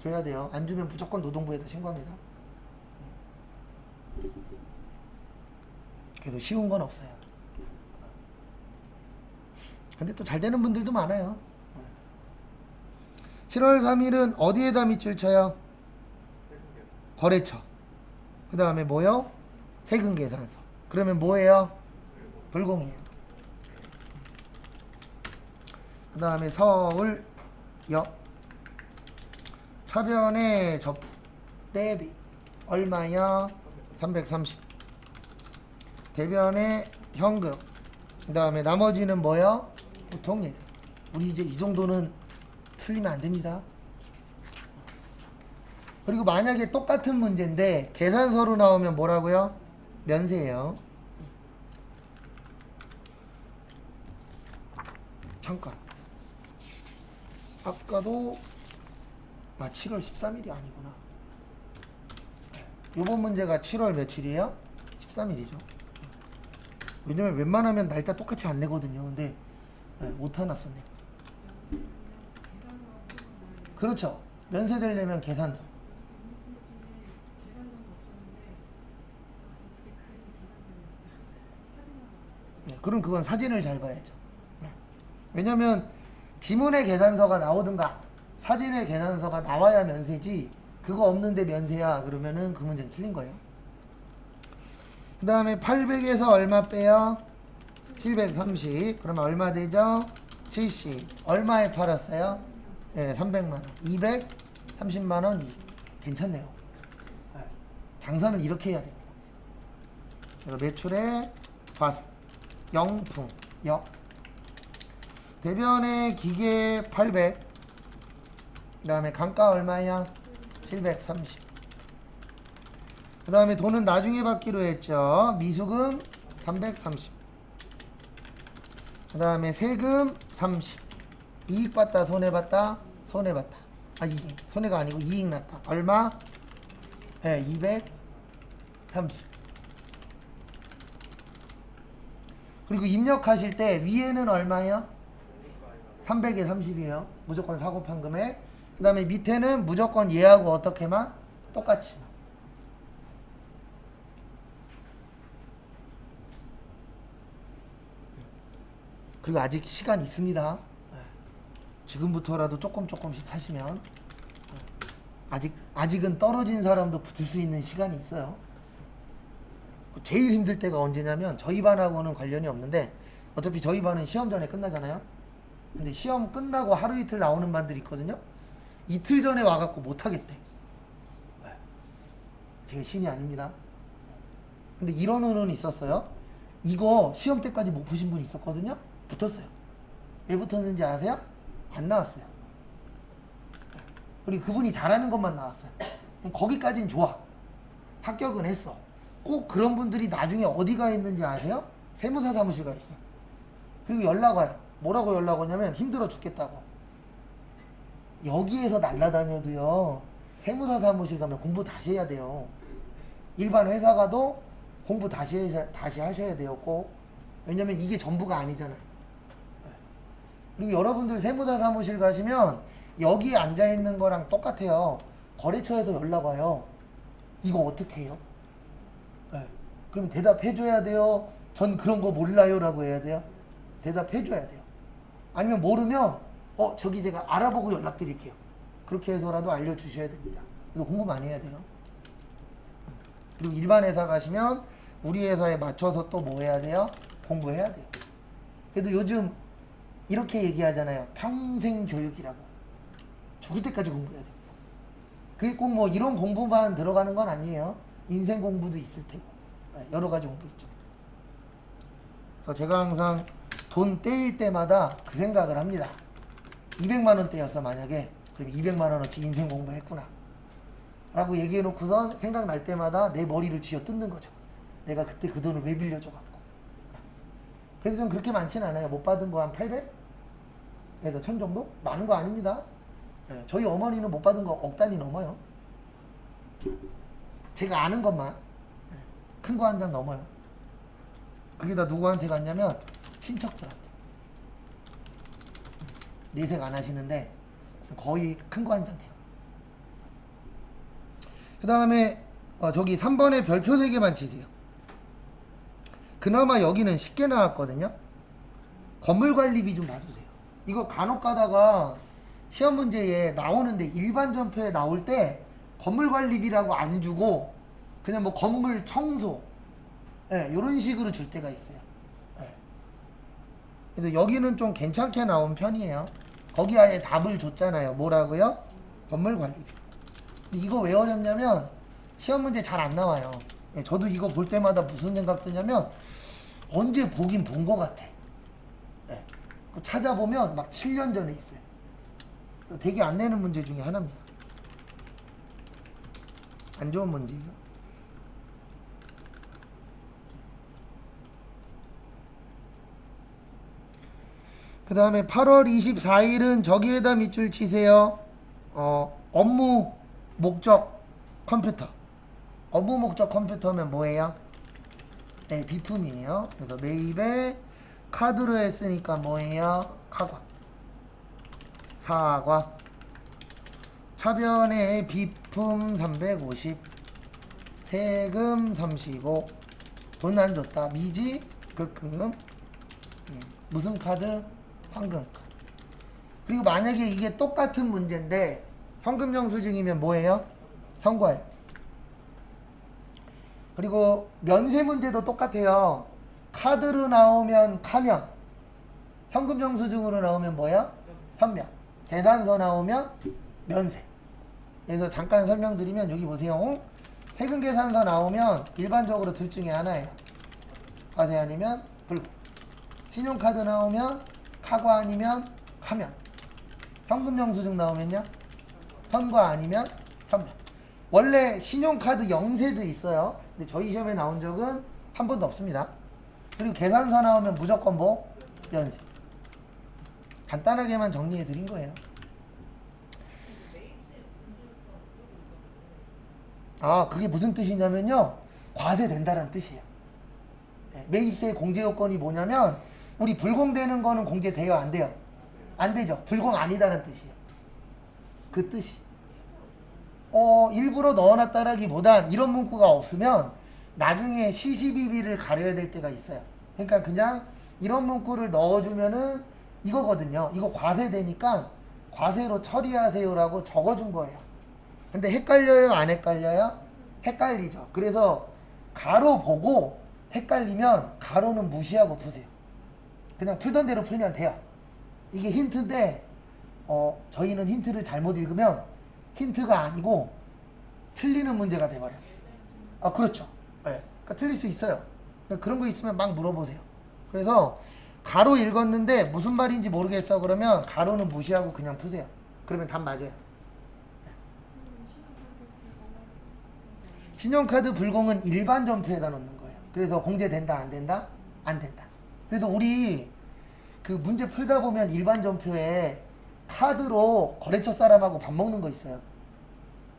줘야 돼요. 안 주면 무조건 노동부에다 신고합니다. 그래서 쉬운 건 없어요. 근데 또 잘 되는 분들도 많아요. 7월 3일은 어디에다 밑줄 쳐요? 거래처. 그 다음에 뭐요? 세금계산서. 그러면 뭐예요? 불공이에요. 그 다음에 서울역 차변의 접대비 얼마요? 330. 대변의 현금. 그 다음에 나머지는 뭐요? 보통 우리 이제 이 정도는 틀리면 안 됩니다. 그리고 만약에 똑같은 문제인데 계산서로 나오면 뭐라고요? 면세예요. 잠깐. 아까도 7월 13일이 아니구나. 요번 문제가 7월 며칠이에요? 13일이죠. 왜냐면 웬만하면 날짜 똑같이 안 내거든요. 근데 오타 났었네. 그렇죠. 면세되려면 계산서. 그럼 그건 사진을 잘 봐야죠. 왜냐면 지문의 계산서가 나오든가 사진의 계산서가 나와야 면세지 그거 없는데 면세야 그러면은 그 문제는 틀린 거예요. 그 다음에 800에서 얼마 빼요? 730. 그러면 얼마 되죠? 70. 얼마에 팔았어요? 네, 300만원. 230만원 이익. 괜찮네요. 장사는 이렇게 해야 됩니다. 그래서 매출의 과세. 영풍. 역. 대변의 기계 800. 그 다음에 감가 얼마야? 730. 그 다음에 돈은 나중에 받기로 했죠. 미수금 330. 그 다음에 세금 30. 이익 봤다, 손해 봤다, 손해 봤다. 아, 이익. 손해가 아니고 이익 났다. 얼마? 네, 230. 그리고 입력하실 때 위에는 얼마예요? 300에 30이에요. 무조건 사고 판 금액. 그 다음에 밑에는 무조건 얘하고 어떻게만? 똑같이. 그리고 아직 시간 있습니다. 지금부터라도 조금씩 하시면 아직은 떨어진 사람도 붙을 수 있는 시간이 있어요. 제일 힘들 때가 언제냐면 저희 반하고는 관련이 없는데 어차피 저희 반은 시험 전에 끝나잖아요. 근데 시험 끝나고 하루 이틀 나오는 반들이 있거든요. 이틀 전에 와갖고 못하겠대. 제가 신이 아닙니다. 근데 이런 의논은 있었어요. 이거 시험 때까지 못 푸신 분이 있었거든요. 붙었어요. 왜 붙었는지 아세요? 안 나왔어요. 그리고 그분이 잘하는 것만 나왔어요. 거기까지는 좋아. 합격은 했어. 꼭 그런 분들이 나중에 어디가 있는지 아세요? 세무사 사무실 가 있어요. 그리고 연락 와요. 뭐라고 연락 오냐면 힘들어 죽겠다고. 여기에서 날라다녀도요. 세무사 사무실 가면 공부 다시 해야 돼요. 일반 회사 가도 공부 다시 하셔야 돼요. 꼭. 왜냐면 이게 전부가 아니잖아요. 그리고 여러분들 세무사 사무실 가시면 여기에 앉아있는 거랑 똑같아요. 거래처에서 연락 와요. 이거 어떻게 해요? 네. 그럼 대답해줘야 돼요? 전 그런 거 몰라요 라고 해야 돼요? 대답해줘야 돼요. 아니면 모르면 저기 제가 알아보고 연락드릴게요. 그렇게 해서라도 알려주셔야 됩니다. 그래서 공부 많이 해야 돼요. 그리고 일반 회사 가시면 우리 회사에 맞춰서 또 뭐 해야 돼요? 공부해야 돼요. 그래도 요즘 이렇게 얘기하잖아요. 평생 교육이라고. 죽을 때까지 공부해야 됩니다. 그게 꼭 뭐 이런 공부만 들어가는 건 아니에요. 인생 공부도 있을 테고 여러 가지 공부 있죠. 그래서 제가 항상 돈 떼일 때마다 그 생각을 합니다. 200만 원대였어 만약에. 그럼 200만 원어치 인생 공부했구나 라고 얘기해 놓고선 생각날 때마다 내 머리를 쥐어 뜯는 거죠. 내가 그때 그 돈을 왜 빌려줘 갖고. 그래서 좀 그렇게 많지는 않아요. 못 받은 거 한 800? 그래서 1000 정도? 많은 거 아닙니다. 네, 저희 어머니는 못 받은 거 억 단위 넘어요. 제가 아는 것만 큰 거 한 장 넘어요. 그게 다 누구한테 갔냐면 친척들한테. 내색 안 하시는데 거의 큰 거 한 장 돼요. 그 다음에 저기 3번에 별표 3개만 치세요. 그나마 여기는 쉽게 나왔거든요. 건물관리비 좀 봐주세요. 이거 간혹 가다가 시험 문제에 나오는데 일반 전표에 나올 때 건물관리비라고 안 주고 그냥 뭐 건물 청소 이런 식으로 줄 때가 있어요. 그래서 여기는 좀 괜찮게 나온 편이에요. 거기 아예 답을 줬잖아요. 뭐라고요? 건물관리비. 이거 왜 어렵냐면 시험 문제 잘 안 나와요. 저도 이거 볼 때마다 무슨 생각 드냐면 언제 보긴 본 것 같아. 찾아보면 막 7년 전에 있어요. 되게 안 내는 문제 중에 하나입니다. 안 좋은 문제예요. 그 다음에 8월 24일은 저기에다 밑줄 치세요. 업무 목적 컴퓨터. 업무 목적 컴퓨터면 뭐예요? 네, 비품이에요. 그래서 매입에 카드로 했으니까 뭐예요? 카과. 사과. 차변에 비품 350. 세금 35. 돈 안 줬다. 미지, 급금. 무슨 카드? 황금카드. 그리고 만약에 이게 똑같은 문제인데 현금 영수증이면 뭐예요? 현과예요. 그리고 면세 문제도 똑같아요. 카드로 나오면 카면, 현금 영수증으로 나오면 뭐야? 현면. 계산서 나오면 면세. 그래서 잠깐 설명드리면 여기 보세요. 세금 계산서 나오면 일반적으로 둘 중에 하나예요. 과세 아니면 불고. 신용카드 나오면 카과 아니면 카면. 현금 영수증 나오면요? 현과 아니면 현물. 원래 신용카드 영세도 있어요. 근데 저희 시험에 나온 적은 한 번도 없습니다. 그리고 계산서 나오면 무조건 뭐? 연세. 간단하게만 정리해 드린 거예요. 아, 그게 무슨 뜻이냐면요. 과세된다는 뜻이에요. 네, 매입세 공제 요건이 뭐냐면 우리 불공되는 거는 공제돼요, 안 돼요? 안 되죠. 불공 아니다는 뜻이에요. 그 뜻이. 일부러 넣어놨다라기보단 이런 문구가 없으면 나중에 시시비비를 가려야 될 때가 있어요. 그러니까 그냥 이런 문구를 넣어주면은 이거거든요. 이거 과세되니까 과세로 처리하세요라고 적어준 거예요. 근데 헷갈려요? 안 헷갈려요? 헷갈리죠. 그래서 가로 보고 헷갈리면 가로는 무시하고 푸세요. 그냥 풀던 대로 풀면 돼요. 이게 힌트인데 저희는 힌트를 잘못 읽으면 힌트가 아니고 틀리는 문제가 돼버려요. 아, 그렇죠. 네. 그러니까 틀릴 수 있어요. 그러니까 그런 거 있으면 막 물어보세요. 그래서 가로 읽었는데 무슨 말인지 모르겠어 그러면 가로는 무시하고 그냥 푸세요. 그러면 답 맞아요. 신용카드 불공은 일반 전표에다 넣는 거예요. 그래서 공제된다 안 된다? 안 된다. 그래도 우리 그 문제 풀다 보면 일반 전표에 카드로 거래처 사람하고 밥 먹는 거 있어요.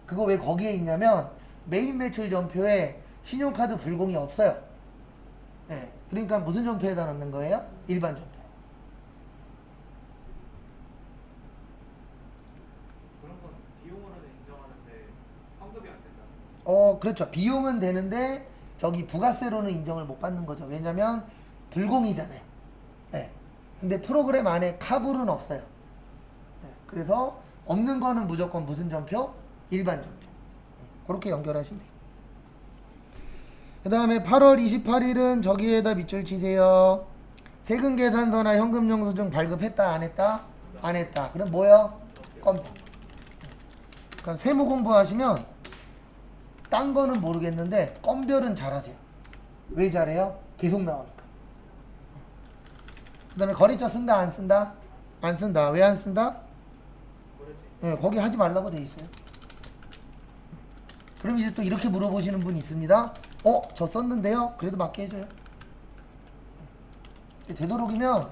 그거 왜 거기에 있냐면 메인 매출 전표에 신용카드 불공이 없어요. 네. 그러니까 무슨 전표에다 넣는 거예요? 일반 전표. 그런 건 비용으로는 인정하는데 환급이 안 된다. 그렇죠. 비용은 되는데 저기 부가세로는 인정을 못 받는 거죠. 왜냐면 불공이잖아요. 네. 근데 프로그램 안에 카불은 없어요. 네. 그래서 없는 거는 무조건 무슨 전표? 일반 전표. 그렇게 연결하시면 돼요. 그 다음에 8월 28일은 저기에다 밑줄 치세요. 세금 계산서나 현금 영수증 발급했다 안 했다? 안 했다. 그럼 뭐요? 껌. 그러니까 세무 공부하시면 딴 거는 모르겠는데 껌별은 잘하세요. 왜 잘해요? 계속 나오니까. 그 다음에 거래처 쓴다 안 쓴다? 안 쓴다. 왜 안 쓴다? 네, 거기 하지 말라고 돼 있어요. 그럼 이제 또 이렇게 물어보시는 분이 있습니다. 저 썼는데요? 그래도 맞게 해줘요. 되도록이면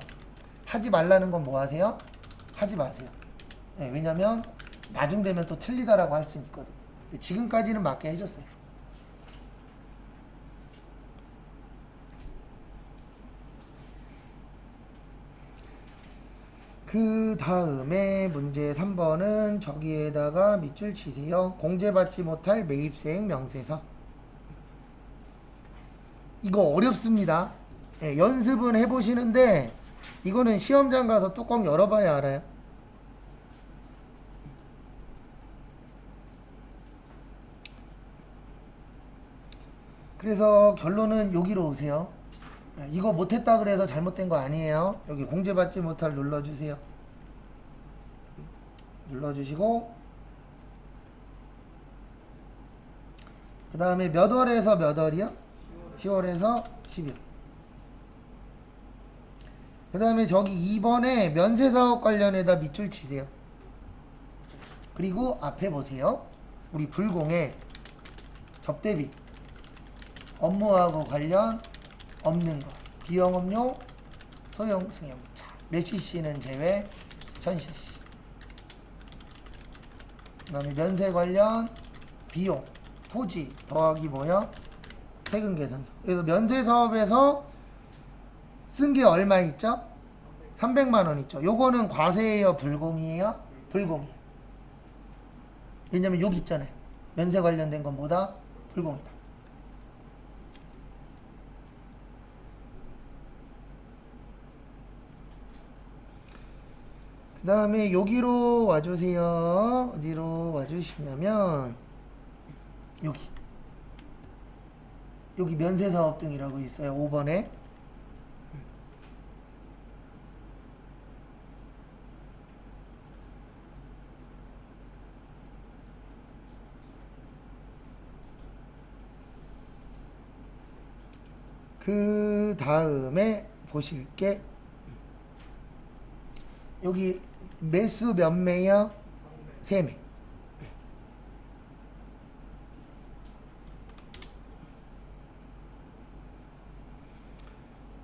하지 말라는 건 뭐 하세요? 하지 마세요. 네, 왜냐면 나중 되면 또 틀리다라고 할 수 있거든. 지금까지는 맞게 해줬어요. 그 다음에 문제 3번은 저기에다가 밑줄 치세요. 공제받지 못할 매입세액 명세서. 이거 어렵습니다. 네, 연습은 해보시는데 이거는 시험장 가서 뚜껑 열어봐야 알아요. 그래서 결론은 여기로 오세요. 이거 못했다 그래서 잘못된 거 아니에요. 여기 공제받지 못할 눌러주세요. 눌러주시고 그 다음에 몇 월에서 몇 월이요? 10월에서 12월. 그 다음에 저기 2번에 면세사업 관련해다 밑줄 치세요. 그리고 앞에 보세요. 우리 불공에 접대비 업무하고 관련 없는 거 비영업용 소형 승용차 몇 cc는 제외 1000cc. 그 다음에 면세 관련 비용 토지 더하기 뭐요? 세금 계산서. 그래서 면세 사업에서 쓴 게 얼마 있죠? 300만 원 있죠. 요거는 과세예요, 불공이에요? 불공이에요. 왜냐면 여기 있잖아요. 면세 관련된 건 뭐다? 불공이다. 그 다음에 여기로 와주세요. 어디로 와주시냐면 여기 면세사업 등이라고 있어요. 5번에. 그 다음에 보실 게 여기 매수 몇 매요? 3매.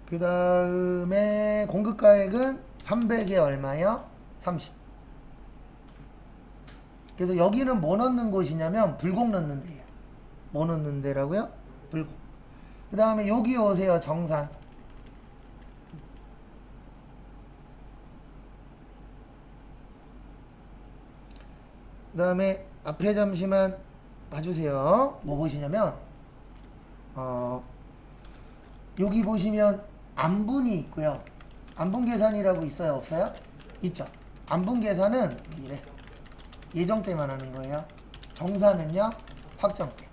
그 다음에 공급가액은 300에 얼마요? 30. 그래서 여기는 뭐 넣는 곳이냐면 불공 넣는 데예요. 뭐 넣는 데라고요? 불공. 그 다음에 여기 오세요. 정산. 그 다음에 앞에 잠시만 봐주세요. 뭐 보시냐면 여기 보시면 안분이 있고요. 안분 계산이라고 있어요? 없어요? 있죠. 안분 계산은 이래. 예정 때만 하는 거예요. 정산은요? 확정 때.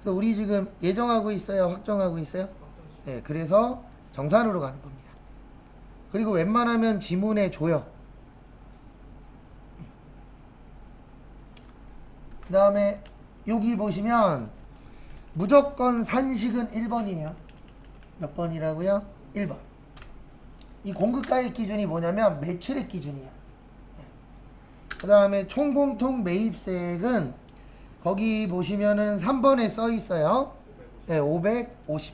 그래서 우리 지금 예정하고 있어요? 확정하고 있어요? 네, 그래서 정산으로 가는 겁니다. 그리고 웬만하면 지문에 줘요. 그 다음에 여기 보시면 무조건 산식은 1번이에요. 몇 번이라고요? 1번. 이 공급가액 기준이 뭐냐면 매출액 기준이에요. 그 다음에 총공통 매입세액은 거기 보시면은 3번에 써 있어요. 네, 550.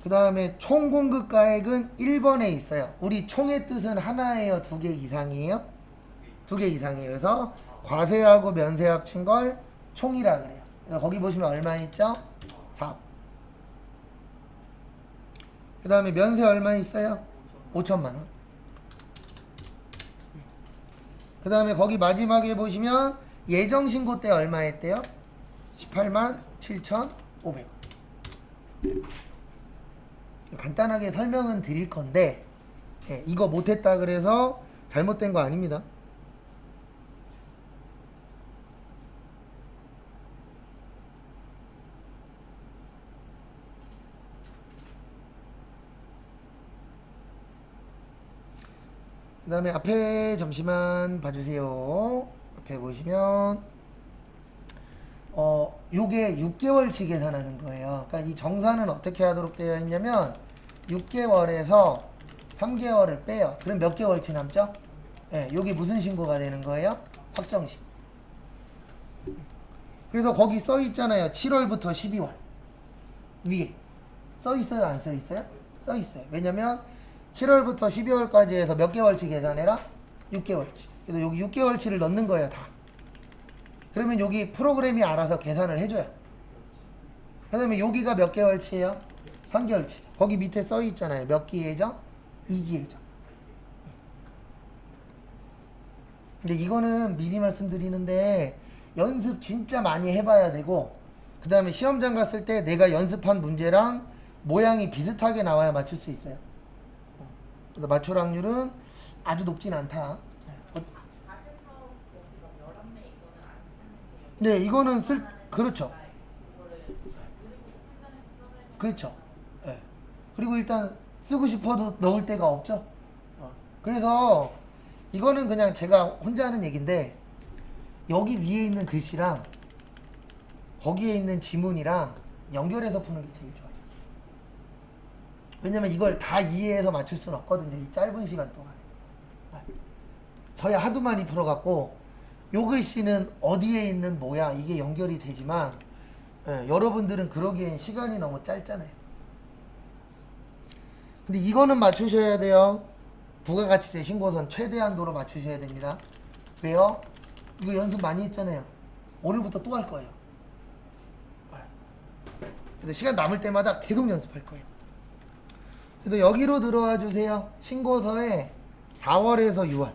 그 다음에 총공급가액은 1번에 있어요. 우리 총의 뜻은 하나예요? 두 개 이상이에요? 두 개 이상이에요. 그래서 과세하고 면세 합친 걸 총이라 그래요. 그래서 거기 보시면 얼마 있죠? 4. 그 다음에 면세 얼마 있어요? 5천만 원. 그 다음에 거기 마지막에 보시면 예정신고 때 얼마 했대요? 18만 7,500원. 간단하게 설명은 드릴 건데 이거 못했다 그래서 잘못된 거 아닙니다. 그 다음에 앞에 잠시만 봐주세요. 앞에 보시면 요게 6개월치 계산하는 거예요. 그러니까 이 정산은 어떻게 하도록 되어 있냐면 6개월에서 3개월을 빼요. 그럼 몇 개월치 남죠? 네, 요게 무슨 신고가 되는 거예요? 확정신고. 그래서 거기 써 있잖아요. 7월부터 12월 위에 써 있어요? 안 써 있어요? 써 있어요. 왜냐면 7월부터 12월까지 해서 몇 개월치 계산해라? 6개월치. 그래서 여기 6개월치를 넣는 거예요, 다. 그러면 여기 프로그램이 알아서 계산을 해줘요. 그 다음에 여기가 몇 개월치예요? 3개월치. 거기 밑에 써 있잖아요. 몇 기 예정? 2기 예정. 근데 이거는 미리 말씀드리는데 연습 진짜 많이 해봐야 되고 그 다음에 시험장 갔을 때 내가 연습한 문제랑 모양이 비슷하게 나와야 맞출 수 있어요. 그래서 맞출 확률은 아주 높진 않다. 네, 이거는 그렇죠. 그렇죠. 네. 그리고 일단 쓰고 싶어도 넣을 데가 없죠. 그래서 이거는 그냥 제가 혼자 하는 얘기인데 여기 위에 있는 글씨랑 거기에 있는 지문이랑 연결해서 푸는 게 제일 좋아요. 왜냐면 이걸 다 이해해서 맞출 수는 없거든요. 이 짧은 시간 동안. 저희 하도 많이 풀어갖고 요 글씨는 어디에 있는 뭐야 이게 연결이 되지만 여러분들은 그러기엔 시간이 너무 짧잖아요. 근데 이거는 맞추셔야 돼요. 부가가치세 신고선 최대한도로 맞추셔야 됩니다. 왜요? 이거 연습 많이 했잖아요. 오늘부터 또 할 거예요. 그래서 시간 남을 때마다 계속 연습할 거예요. 그래서 여기로 들어와 주세요. 신고서에 4월에서 6월.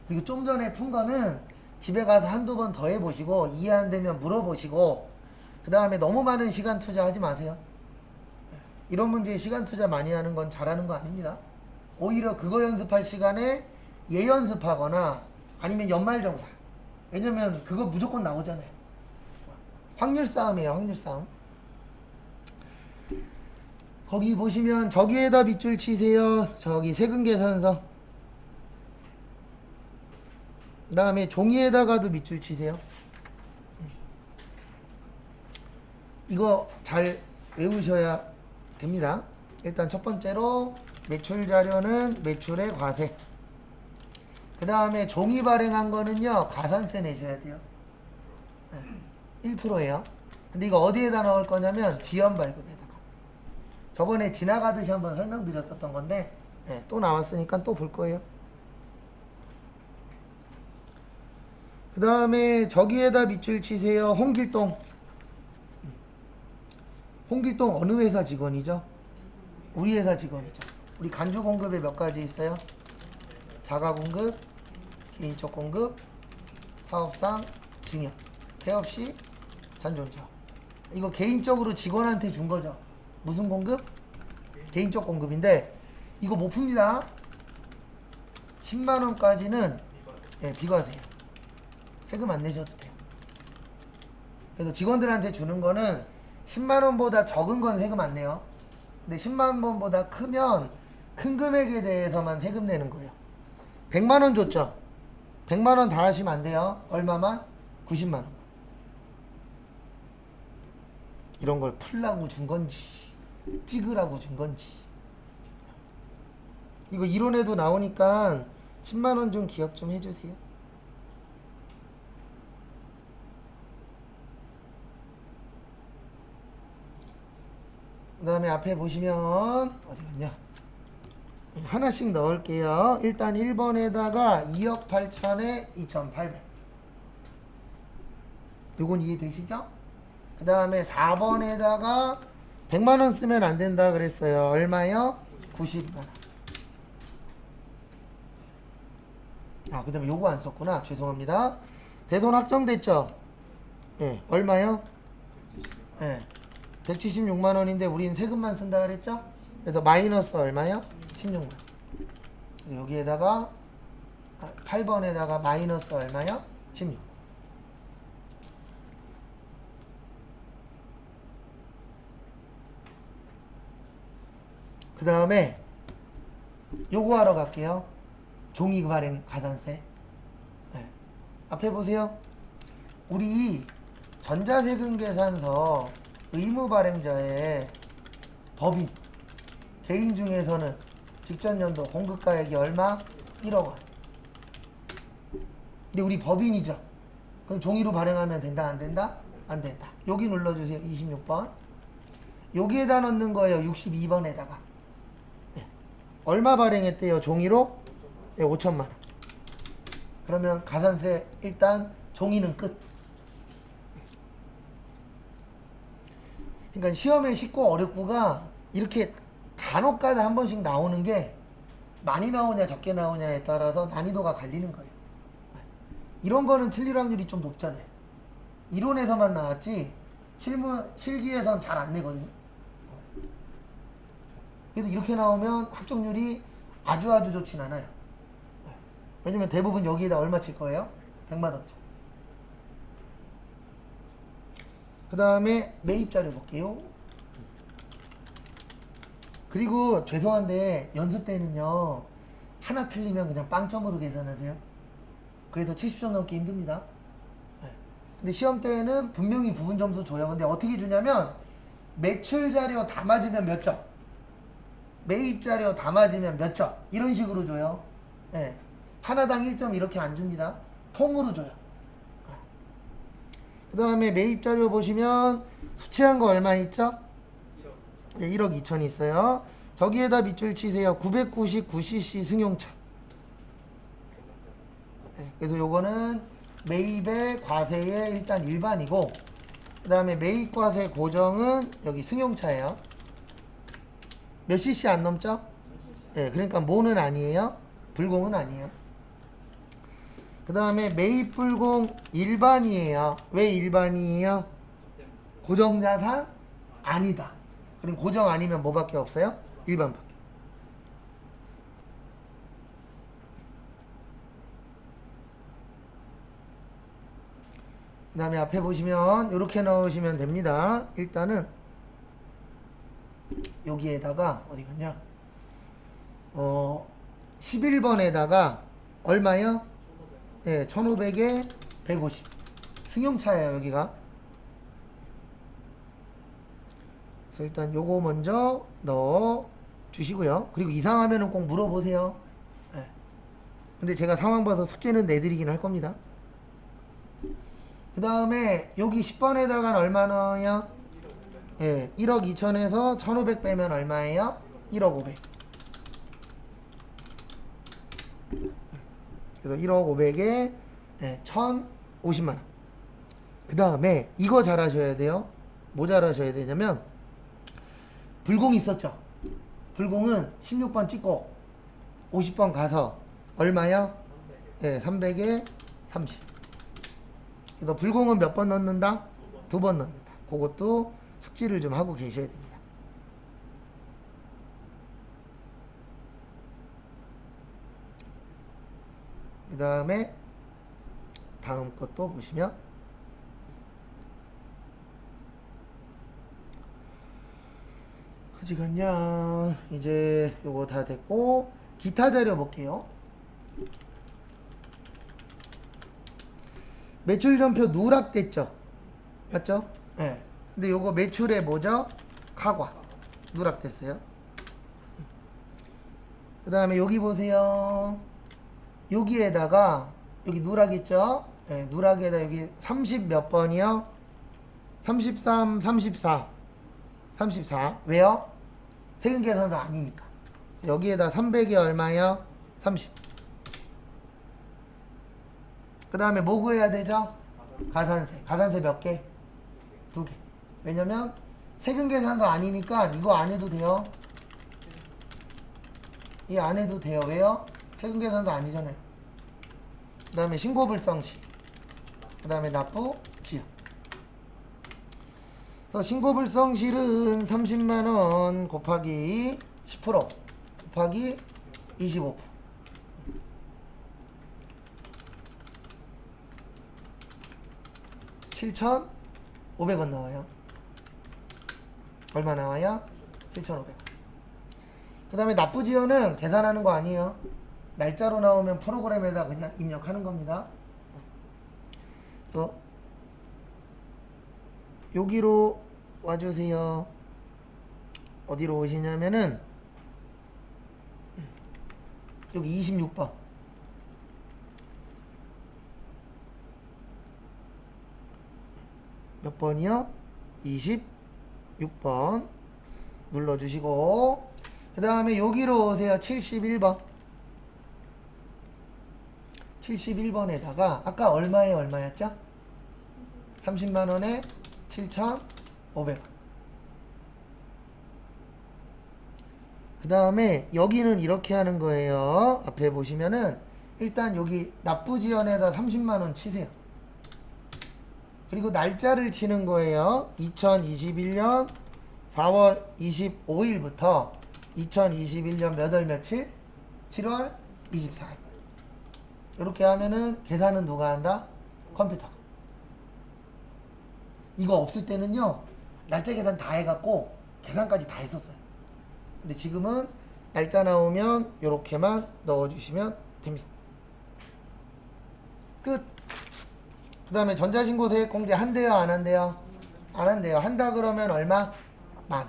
그리고 좀 전에 푼 거는 집에 가서 한두 번 더 해보시고 이해 안 되면 물어보시고 그 다음에 너무 많은 시간 투자하지 마세요. 이런 문제에 시간 투자 많이 하는 건 잘하는 거 아닙니다. 오히려 그거 연습할 시간에 예연습하거나 아니면 연말정산. 왜냐면 그거 무조건 나오잖아요. 확률 싸움이에요. 확률 싸움. 거기 보시면 저기에다 밑줄 치세요. 저기 세금계산서. 그 다음에 종이에다가도 밑줄 치세요. 이거 잘 외우셔야 됩니다. 일단 첫 번째로 매출 자료는 매출의 과세. 그 다음에 종이 발행한 거는요 가산세 내셔야 돼요. 1%예요. 근데 이거 어디에다 넣을 거냐면 지연발급에다가. 저번에 지나가듯이 한번 설명드렸었던 건데 예, 또 나왔으니까 또 볼 거예요. 그 다음에 저기에다 밑줄 치세요. 홍길동. 홍길동 어느 회사 직원이죠? 우리 회사 직원이죠. 우리 간주 공급에 몇 가지 있어요? 자가 공급, 개인적 공급, 사업상 증여, 폐업 시 잔존죠. 이거 개인적으로 직원한테 준 거죠. 무슨 공급? 개인적 공급인데 이거 못 풉니다. 10만 원까지는 예, 비과세요. 세금 안 내셔도 돼요. 그래서 직원들한테 주는 거는 10만 원보다 적은 건 세금 안 내요. 근데 10만 원보다 크면 큰 금액에 대해서만 세금 내는 거예요. 100만 원 줬죠. 100만 원 다 하시면 안 돼요. 얼마만? 90만 원. 이런 걸 풀라고 준 건지 찍으라고 준 건지. 이거 이론에도 나오니까 10만 원 좀 기억 좀 해주세요. 그 다음에 앞에 보시면 어디 갔냐, 하나씩 넣을게요. 일단 1번에다가 2억 8천에 2,800. 요건 이해되시죠? 그 다음에 4번에다가 100만원 쓰면 안 된다 그랬어요. 얼마요? 90만원. 아, 그 다음에 요거 안 썼구나. 죄송합니다. 대손 확정됐죠? 예, 얼마요? 예, 176만원인데 우리는 세금만 쓴다 그랬죠? 그래서 마이너스 얼마요? 16만원. 여기에다가 8번에다가 마이너스 얼마요? 16. 그 다음에 요거 하러 갈게요. 종이 발행 가산세. 네. 앞에 보세요. 우리 전자세금 계산서 의무 발행자의 법인 개인 중에서는 직전 연도 공급가액이 얼마? 1억 원. 근데 우리 법인이죠. 그럼 종이로 발행하면 된다 안 된다? 안 된다. 여기 눌러주세요. 26번. 여기에다 넣는 거예요. 62번에다가. 얼마 발행했대요? 종이로? 네, 5천만 원. 그러면 가산세 일단 종이는 끝. 그러니까 시험에 쉽고 어렵고가 이렇게 간혹가다 한 번씩 나오는 게 많이 나오냐 적게 나오냐에 따라서 난이도가 갈리는 거예요. 이런 거는 틀릴 확률이 좀 높잖아요. 이론에서만 나왔지 실기에선 잘 안 내거든요. 그래서 이렇게 나오면 합격률이 아주 좋진 않아요. 왜냐면 대부분 여기에다 얼마 칠 거예요? 100만 원. 그 다음에 매입 자료 볼게요. 그리고 죄송한데 연습 때는요 하나 틀리면 그냥 빵점으로 계산하세요. 그래서 70점 넘기 힘듭니다. 근데 시험 때는 분명히 부분 점수 줘요. 근데 어떻게 주냐면 매출 자료 다 맞으면 몇 점, 매입 자료 다 맞으면 몇 점, 이런 식으로 줘요. 네. 하나당 1점 이렇게 안 줍니다. 통으로 줘요. 그 다음에 매입 자료 보시면 수치한 거 얼마 있죠? 1억. 네, 1억 2천 있어요. 저기에다 밑줄 치세요. 999cc 승용차. 네, 그래서 요거는 매입의 과세의 일단 일반이고, 그 다음에 매입 과세 고정은 여기 승용차예요. 몇 cc 안 넘죠? 네, 그러니까 모는 아니에요. 불공은 아니에요. 그 다음에 매입 불공 일반이에요. 왜 일반이에요? 고정자산? 아니다. 그럼 고정 아니면 뭐밖에 없어요? 일반밖에. 그 다음에 앞에 보시면 이렇게 넣으시면 됩니다. 일단은 여기에다가 어디 갔냐? 11번에다가 얼마요? 네, 1500에 150. 승용차예요, 여기가. 그래서 일단 요거 먼저 넣어 주시고요. 그리고 이상하면은 꼭 물어보세요. 네. 근데 제가 상황 봐서 숙제는 내드리긴 할 겁니다. 그 다음에 여기 10번에다가는 얼마 넣어요? 예, 1억 2천에서 1,500 빼면 얼마예요? 1억 500. 그래서 1억 500에 1,050만 원. 그 다음에 이거 잘 하셔야 돼요. 뭐 잘 하셔야 되냐면 불공 있었죠? 불공은 16번 찍고 50번 가서 얼마요? 예, 300에 30. 그래서 불공은 몇 번 넣는다? 2번 넣는다. 그것도 숙지를 좀 하고 계셔야 됩니다. 그 다음에 다음 것도 보시면 어디갔냐. 이제 요거 다 됐고 기타 자료 볼게요. 매출 전표 누락됐죠? 맞죠? 네. 근데 요거 매출의 뭐죠? 카과 누락됐어요. 그 다음에 여기 보세요. 여기에다가 여기 누락 있죠? 네, 누락에다 여기 30 몇 번이요? 33, 34. 34. 왜요? 세금 계산서 아니니까. 여기에다 300이 얼마요? 30. 그 다음에 뭐 구해야 되죠? 가산세. 가산세 몇 개? 2개. 왜냐면 세금 계산서 아니니까 이거 안 해도 돼요. 이 안 해도 돼요. 왜요? 세금 계산서 아니잖아요. 그 다음에 신고불성시. 그 다음에 납부 지역. 그래서 신고불성실은 30만원 곱하기 10% 곱하기 25%. 7,500원 나와요. 얼마 나와요? 7,500원. 그 다음에 납부지연은 계산하는 거 아니에요. 날짜로 나오면 프로그램에다 그냥 입력하는 겁니다. 그래서 여기로 와주세요. 어디로 오시냐면은 여기 26번. 몇 번이요? 26번 눌러주시고 그 다음에 여기로 오세요. 71번. 71번에다가 아까 얼마에 얼마였죠? 30만원에 7,500원. 그 다음에 여기는 이렇게 하는 거예요. 앞에 보시면은 일단 여기 납부지연에다 30만원 치세요. 그리고 날짜를 치는 거예요. 2021년 4월 25일부터 2021년 몇 월 며칠? 7월 24일. 이렇게 하면은 계산은 누가 한다? 컴퓨터가. 이거 없을 때는요, 날짜 계산 다 해갖고 계산까지 다 했었어요. 근데 지금은 날짜 나오면 이렇게만 넣어주시면 됩니다. 끝. 그 다음에 전자신고세액 공제 한대요, 안 한대요? 안 한대요. 한다 그러면 얼마? 10,000원.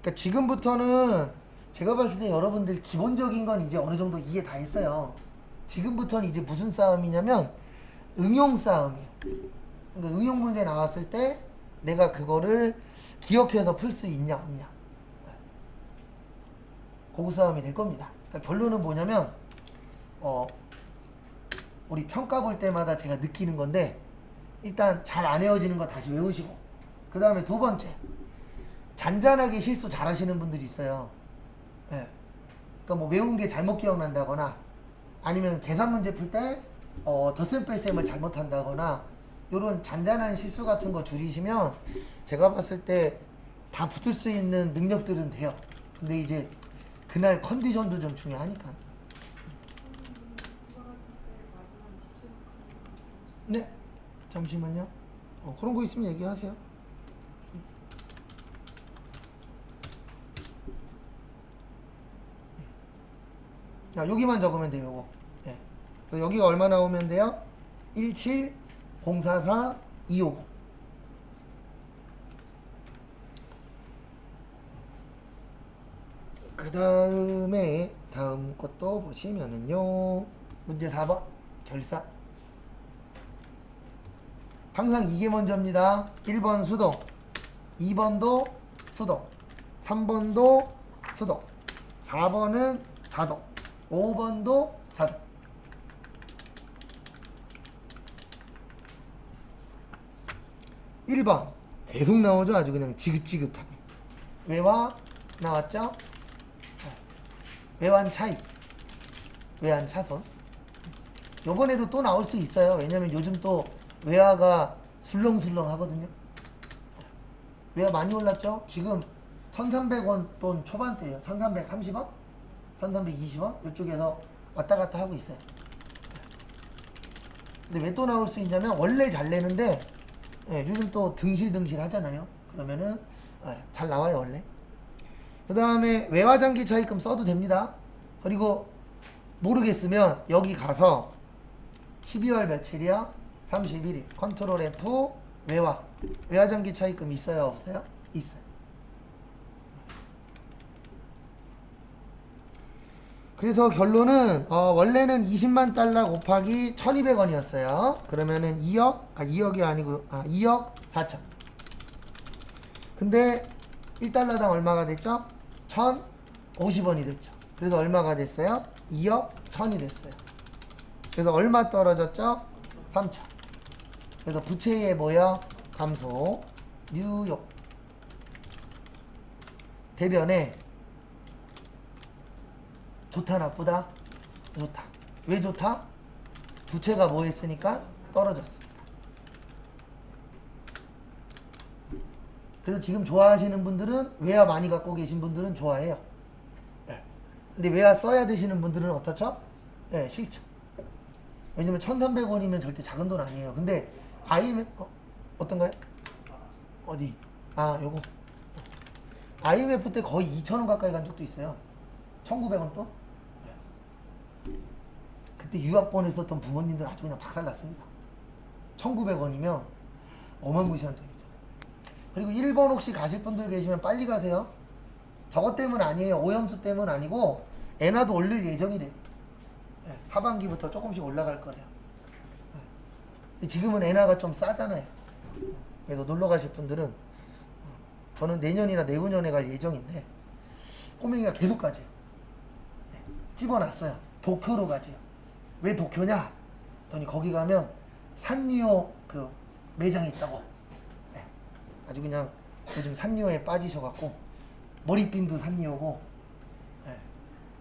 그러니까 지금부터는 제가 봤을 때 여러분들 기본적인 건 이제 어느 정도 이해 다 했어요. 지금부터는 이제 무슨 싸움이냐면 응용 싸움이에요. 그러니까 응용 문제 나왔을 때 내가 그거를 기억해서 풀 수 있냐 없냐. 그 싸움이 될 겁니다. 그러니까 결론은 뭐냐면 우리 평가 볼 때마다 제가 느끼는 건데 일단 잘 안 외워지는 거 다시 외우시고 그 다음에 두 번째 잔잔하게 실수 잘 하시는 분들이 있어요. 예. 그러니까 뭐 외운 게 잘못 기억난다거나 아니면 계산 문제 풀 때 덧셈 뺄셈을 잘못한다거나 이런 잔잔한 실수 같은 거 줄이시면 제가 봤을 때 다 붙을 수 있는 능력들은 돼요. 근데 이제 그날 컨디션도 좀 중요하니까. 네, 잠시만요. 그런 거 있으면 얘기하세요. 자, 여기만 적으면 돼요, 요거. 네. 그래서 여기가 얼마 나오면 돼요? 17044 259. 그 다음에 다음 것도 보시면은요. 문제 4번 결산. 항상 이게 먼저입니다. 1번 수동, 2번도 수동, 3번도 수동, 4번은 자동, 5번도 자동. 1번 계속 나오죠. 아주 그냥 지긋지긋하게. 외화 나왔죠? 외환 차익, 외환 차손. 요번에도 또 나올 수 있어요. 왜냐면 요즘 또 외화가 술렁술렁 하거든요. 외화 많이 올랐죠? 지금 1,300원 돈 초반대예요. 1,330원? 1,320원? 이쪽에서 왔다 갔다 하고 있어요. 근데 왜 또 나올 수 있냐면 원래 잘 내는데 요즘 또 등실등실 하잖아요. 그러면은 잘 나와요 원래. 그 다음에 외화장기 차입금 써도 됩니다. 그리고 모르겠으면 여기 가서 12월 며칠이야? 31일 컨트롤 F 외화장기 차입금 있어요 없어요? 있어요. 그래서 결론은 원래는 20만 달러 곱하기 1200원이었어요. 그러면은 2억이 아니고 2억 4천. 근데 1달러당 얼마가 됐죠? 1,050원이 됐죠. 그래서 얼마가 됐어요? 2억 1,000이 됐어요. 그래서 얼마 떨어졌죠? 3천. 그래서 부채의 뭐야? 감소. 뉴욕 대변에 좋다 나쁘다? 좋다. 왜 좋다? 부채가 뭐 했으니까 떨어졌습니다. 그래서 지금 좋아하시는 분들은 외화 많이 갖고 계신 분들은 좋아해요. 근데 외화 써야 되시는 분들은 어떻죠? 네, 싫죠. 왜냐면 1,300원이면 절대 작은 돈 아니에요. 근데 IMF 어떤가요? 어디? 요거 IMF 때 거의 2,000원 가까이 간 적도 있어요. 1,900원 또? 그때 유학 보냈었던 부모님들 아주 그냥 박살났습니다. 1,900원이면 어마무시한 돈이죠. 그리고 일본 혹시 가실 분들 계시면 빨리 가세요. 저것 때문 아니에요. 오염수 때문 아니고 엔화도 올릴 예정이래요. 하반기부터 조금씩 올라갈 거래요. 지금은 엔화가 좀 싸잖아요. 그래서 놀러 가실 분들은 저는 내년이나 내후년에 갈 예정인데 꼬맹이가 계속 가죠. 찝어놨어요. 도쿄로 가죠. 왜 도쿄냐? 더니 거기 가면 산리오 그 매장이 있다고. 아주 그냥 요즘 산리오에 빠지셔갖고 머리핀도 산리오고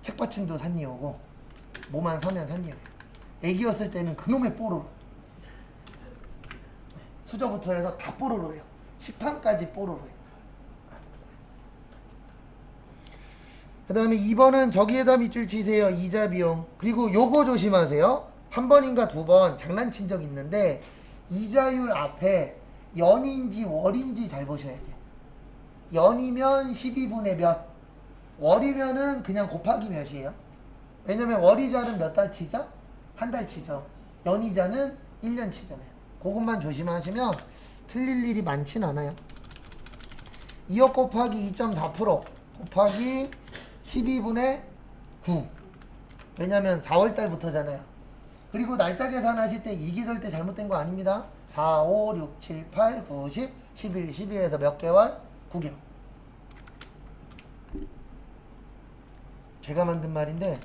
책받침도 산리오고 뭐만 사면 산리오. 애기였을 때는 그놈의 뽀로로. 수저부터 해서 다 뽀로로예요. 식판까지 뽀로로예요. 그 다음에 2번은 저기에다 밑줄 치세요. 이자 비용. 그리고 요거 조심하세요. 한 번인가 두 번 장난친 적 있는데 이자율 앞에 연인지 월인지 잘 보셔야 돼요. 연이면 12분의 몇, 월이면은 그냥 곱하기 몇이에요. 왜냐면 월이자는 몇 달 치죠? 한 달 치죠. 연이자는 1년 치잖아요. 그것만 조심하시면 틀릴 일이 많진 않아요. 2억 곱하기 2.4% 곱하기 12분의 9. 왜냐면 4월달부터잖아요. 그리고 날짜 계산하실 때 이게 절대 잘못된 거 아닙니다. 4, 5, 6, 7, 8, 9, 10, 11, 12에서 몇 개월? 9개월. 제가 만든 말인데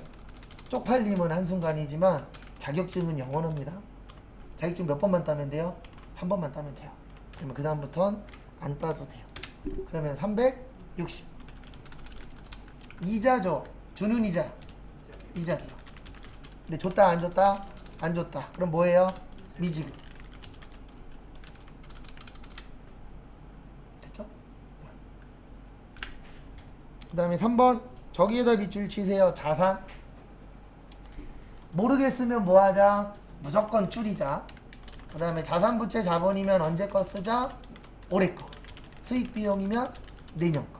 쪽팔림은 한순간이지만 자격증은 영원합니다. 자격증 몇 번만 따면 돼요? 한 번만 따면 돼요. 그러면 그 다음부터는 안 따도 돼요. 그러면 360. 이자죠. 주는 이자. 이자죠. 근데 줬다 안 줬다? 안 줬다. 그럼 뭐예요? 미지급. 됐죠? 그 다음에 3번 저기에다 밑줄 치세요. 자산. 모르겠으면 뭐 하자? 무조건 줄이자. 그 다음에 자산부채 자본이면 언제 거 쓰자? 올해 거. 수익 비용이면 내년 거.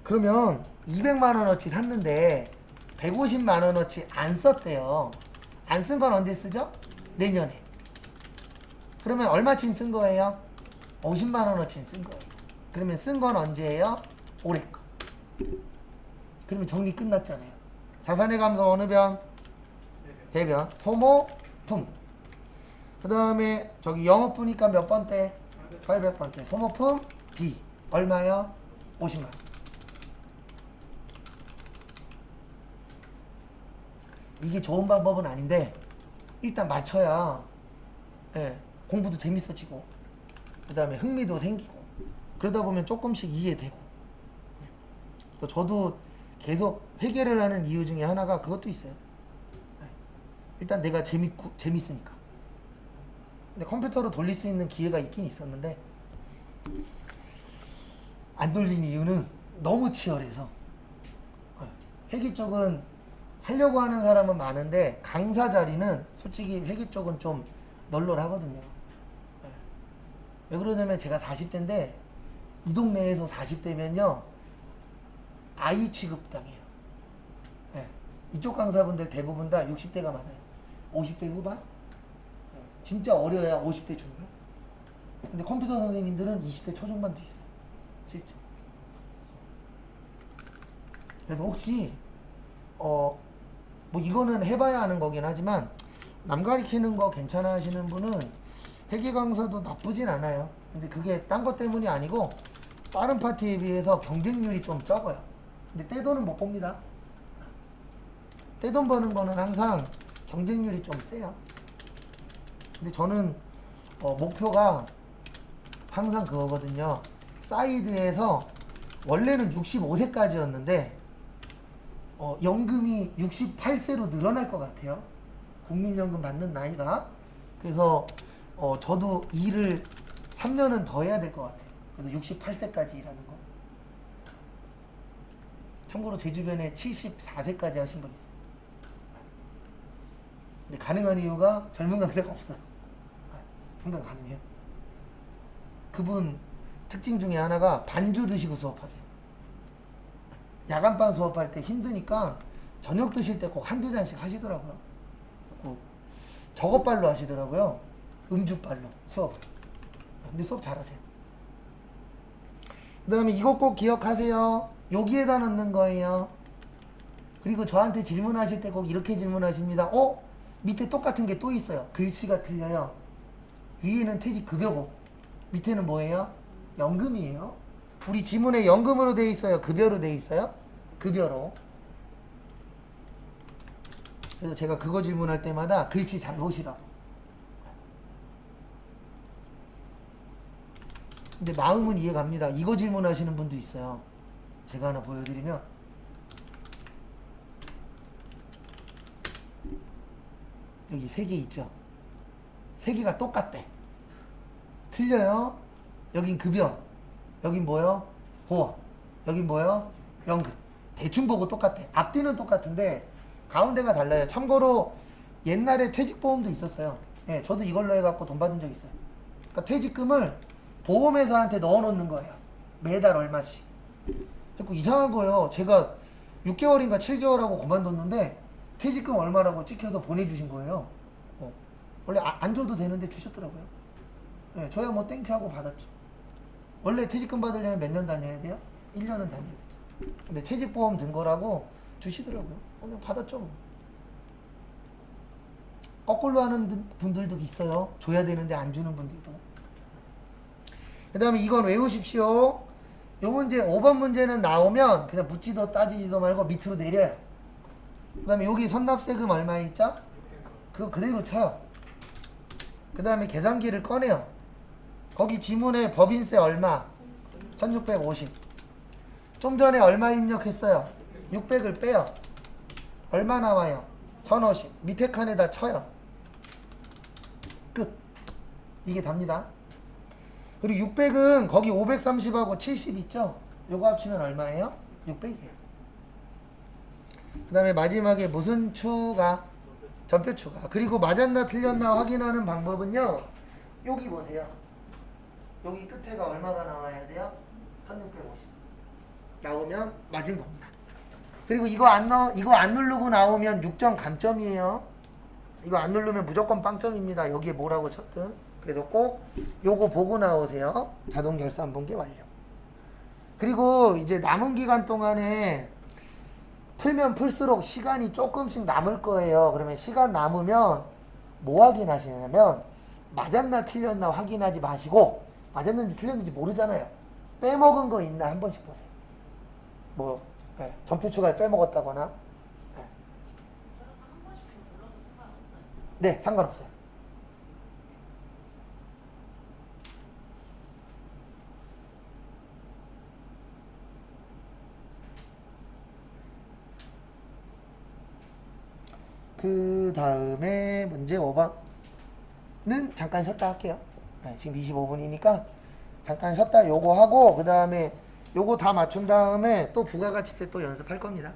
그러면 200만원어치 샀는데 150만원어치 안 썼대요. 안 쓴 건 언제 쓰죠? 내년에. 그러면 얼마치 쓴 거예요? 50만원어치 쓴 거예요. 그러면 쓴 건 언제예요? 올해 거. 그러면 정리 끝났잖아요. 자산의 감소 어느 변? 대변. 소모, 품. 그 다음에 저기 영업부니까 몇 번대? 800번대. 소모품 B 얼마요? 50만 원. 이게 좋은 방법은 아닌데 일단 맞춰야 예, 공부도 재밌어지고 그 다음에 흥미도 생기고 그러다 보면 조금씩 이해되고 또 저도 계속 회계를 하는 이유 중에 하나가 그것도 있어요. 예, 일단 내가 재밌으니까. 근데 컴퓨터로 돌릴 수 있는 기회가 있긴 있었는데 안 돌린 이유는 너무 치열해서. 회계 쪽은 하려고 하는 사람은 많은데 강사 자리는 솔직히 회계 쪽은 좀 널널하거든요. 왜 그러냐면 제가 40대인데 이 동네에서 40대면요 아이 취급당해요. 이쪽 강사분들 대부분 다 60대가 많아요. 50대 후반? 진짜 어려야 50대 중반. 근데 컴퓨터 선생님들은 20대 초중반도 있어요. 실제. 그래서 혹시 뭐 이거는 해봐야 하는 거긴 하지만 남 가리키는 거 괜찮아 하시는 분은 회계 강사도 나쁘진 않아요. 근데 그게 딴 것 때문이 아니고 다른 파트에 비해서 경쟁률이 좀 적어요. 근데 떼돈은 못 봅니다. 떼돈 버는 거는 항상 경쟁률이 좀 세요. 근데 저는 목표가 항상 그거거든요. 사이드에서 원래는 65세까지였는데 연금이 68세로 늘어날 것 같아요. 국민연금 받는 나이가. 그래서 저도 일을 3년은 더 해야 될 것 같아요. 그래서 68세까지 일하는 거. 참고로 제 주변에 74세까지 하신 분 있어요. 근데 가능한 이유가 젊은 강사가 없어요. 생각 가능해요. 그분 특징 중에 하나가 반주 드시고 수업하세요. 야간반 수업할 때 힘드니까 저녁 드실 때 꼭 한두 잔씩 하시더라고요. 저것발로 하시더라고요. 음주발로 수업. 근데 수업 잘하세요. 그 다음에 이것 꼭 기억하세요. 여기에다 넣는 거예요. 그리고 저한테 질문하실 때 꼭 이렇게 질문하십니다. 밑에 똑같은 게 또 있어요. 글씨가 틀려요. 위에는 퇴직급여고 밑에는 뭐예요? 연금이에요. 우리 지문에 연금으로 돼 있어요? 급여로 돼 있어요? 급여로. 그래서 제가 그거 질문할 때마다 글씨 잘 보시라고. 근데 마음은 이해갑니다. 이거 질문하시는 분도 있어요. 제가 하나 보여드리면 여기 3개 있죠? 3개가 똑같대. 틀려요. 여긴 급여, 여긴 뭐요? 보험, 여긴 뭐요? 연금. 대충 보고 똑같아. 앞뒤는 똑같은데 가운데가 달라요. 참고로 옛날에 퇴직보험도 있었어요. 예, 저도 이걸로 해갖고 돈 받은 적 있어요. 그러니까 퇴직금을 보험회사한테 넣어놓는 거예요. 매달 얼마씩. 그리고 이상한 거예요. 제가 6개월인가 7개월하고 그만뒀는데 퇴직금 얼마라고 찍혀서 보내주신 거예요. 원래 안 줘도 되는데 주셨더라고요. 예, 저야 뭐 땡큐하고 받았죠. 원래 퇴직금 받으려면 몇 년 다녀야 돼요? 1년은 다녀야 되죠. 근데 퇴직보험 든 거라고 주시더라고요. 그냥 받았죠. 뭐. 거꾸로 하는 분들도 있어요. 줘야 되는데 안 주는 분들도. 그 다음에 이건 외우십시오. 요 문제 5번 문제는 나오면 그냥 묻지도 따지지도 말고 밑으로 내려요. 그 다음에 여기 선납세금 얼마 있죠? 그거 그대로 쳐요. 그 다음에 계산기를 꺼내요. 거기 지문에 법인세 얼마? 1650. 좀 전에 얼마 입력했어요? 600을 빼요. 얼마 나와요? 1050. 밑에 칸에다 쳐요. 끝. 이게 답니다. 그리고 600은 거기 530하고 70 있죠? 요거 합치면 얼마예요? 600이에요. 그 다음에 마지막에 무슨 추가? 전표 추가. 그리고 맞았나 틀렸나 확인하는 방법은요. 여기 보세요. 여기 끝에가 얼마가 나와야 돼요? 1650. 나오면 맞은 겁니다. 그리고 이거 안 누르고 나오면 6점 감점이에요. 이거 안 누르면 무조건 빵점입니다. 여기에 뭐라고 쳤든. 그래서 꼭 요거 보고 나오세요. 자동 결산 분기 완료. 그리고 이제 남은 기간 동안에 풀면 풀수록 시간이 조금씩 남을 거예요. 그러면 시간 남으면 뭐 확인하시냐면 맞았나 틀렸나 확인하지 마시고 맞았는지 틀렸는지 모르잖아요. 빼먹은 거 있나 한 번씩 보세요. 뭐 전표 추가를 빼먹었다거나. 저렇게 한 번씩 눌러도 상관없어요. 네, 상관없어요. 그 다음에 문제 5번은 잠깐 쉬었다 할게요. 네, 지금 25분이니까 잠깐 쉬었다 요거 하고 그 다음에 요거 다 맞춘 다음에 또 부가가치세 또 연습할 겁니다.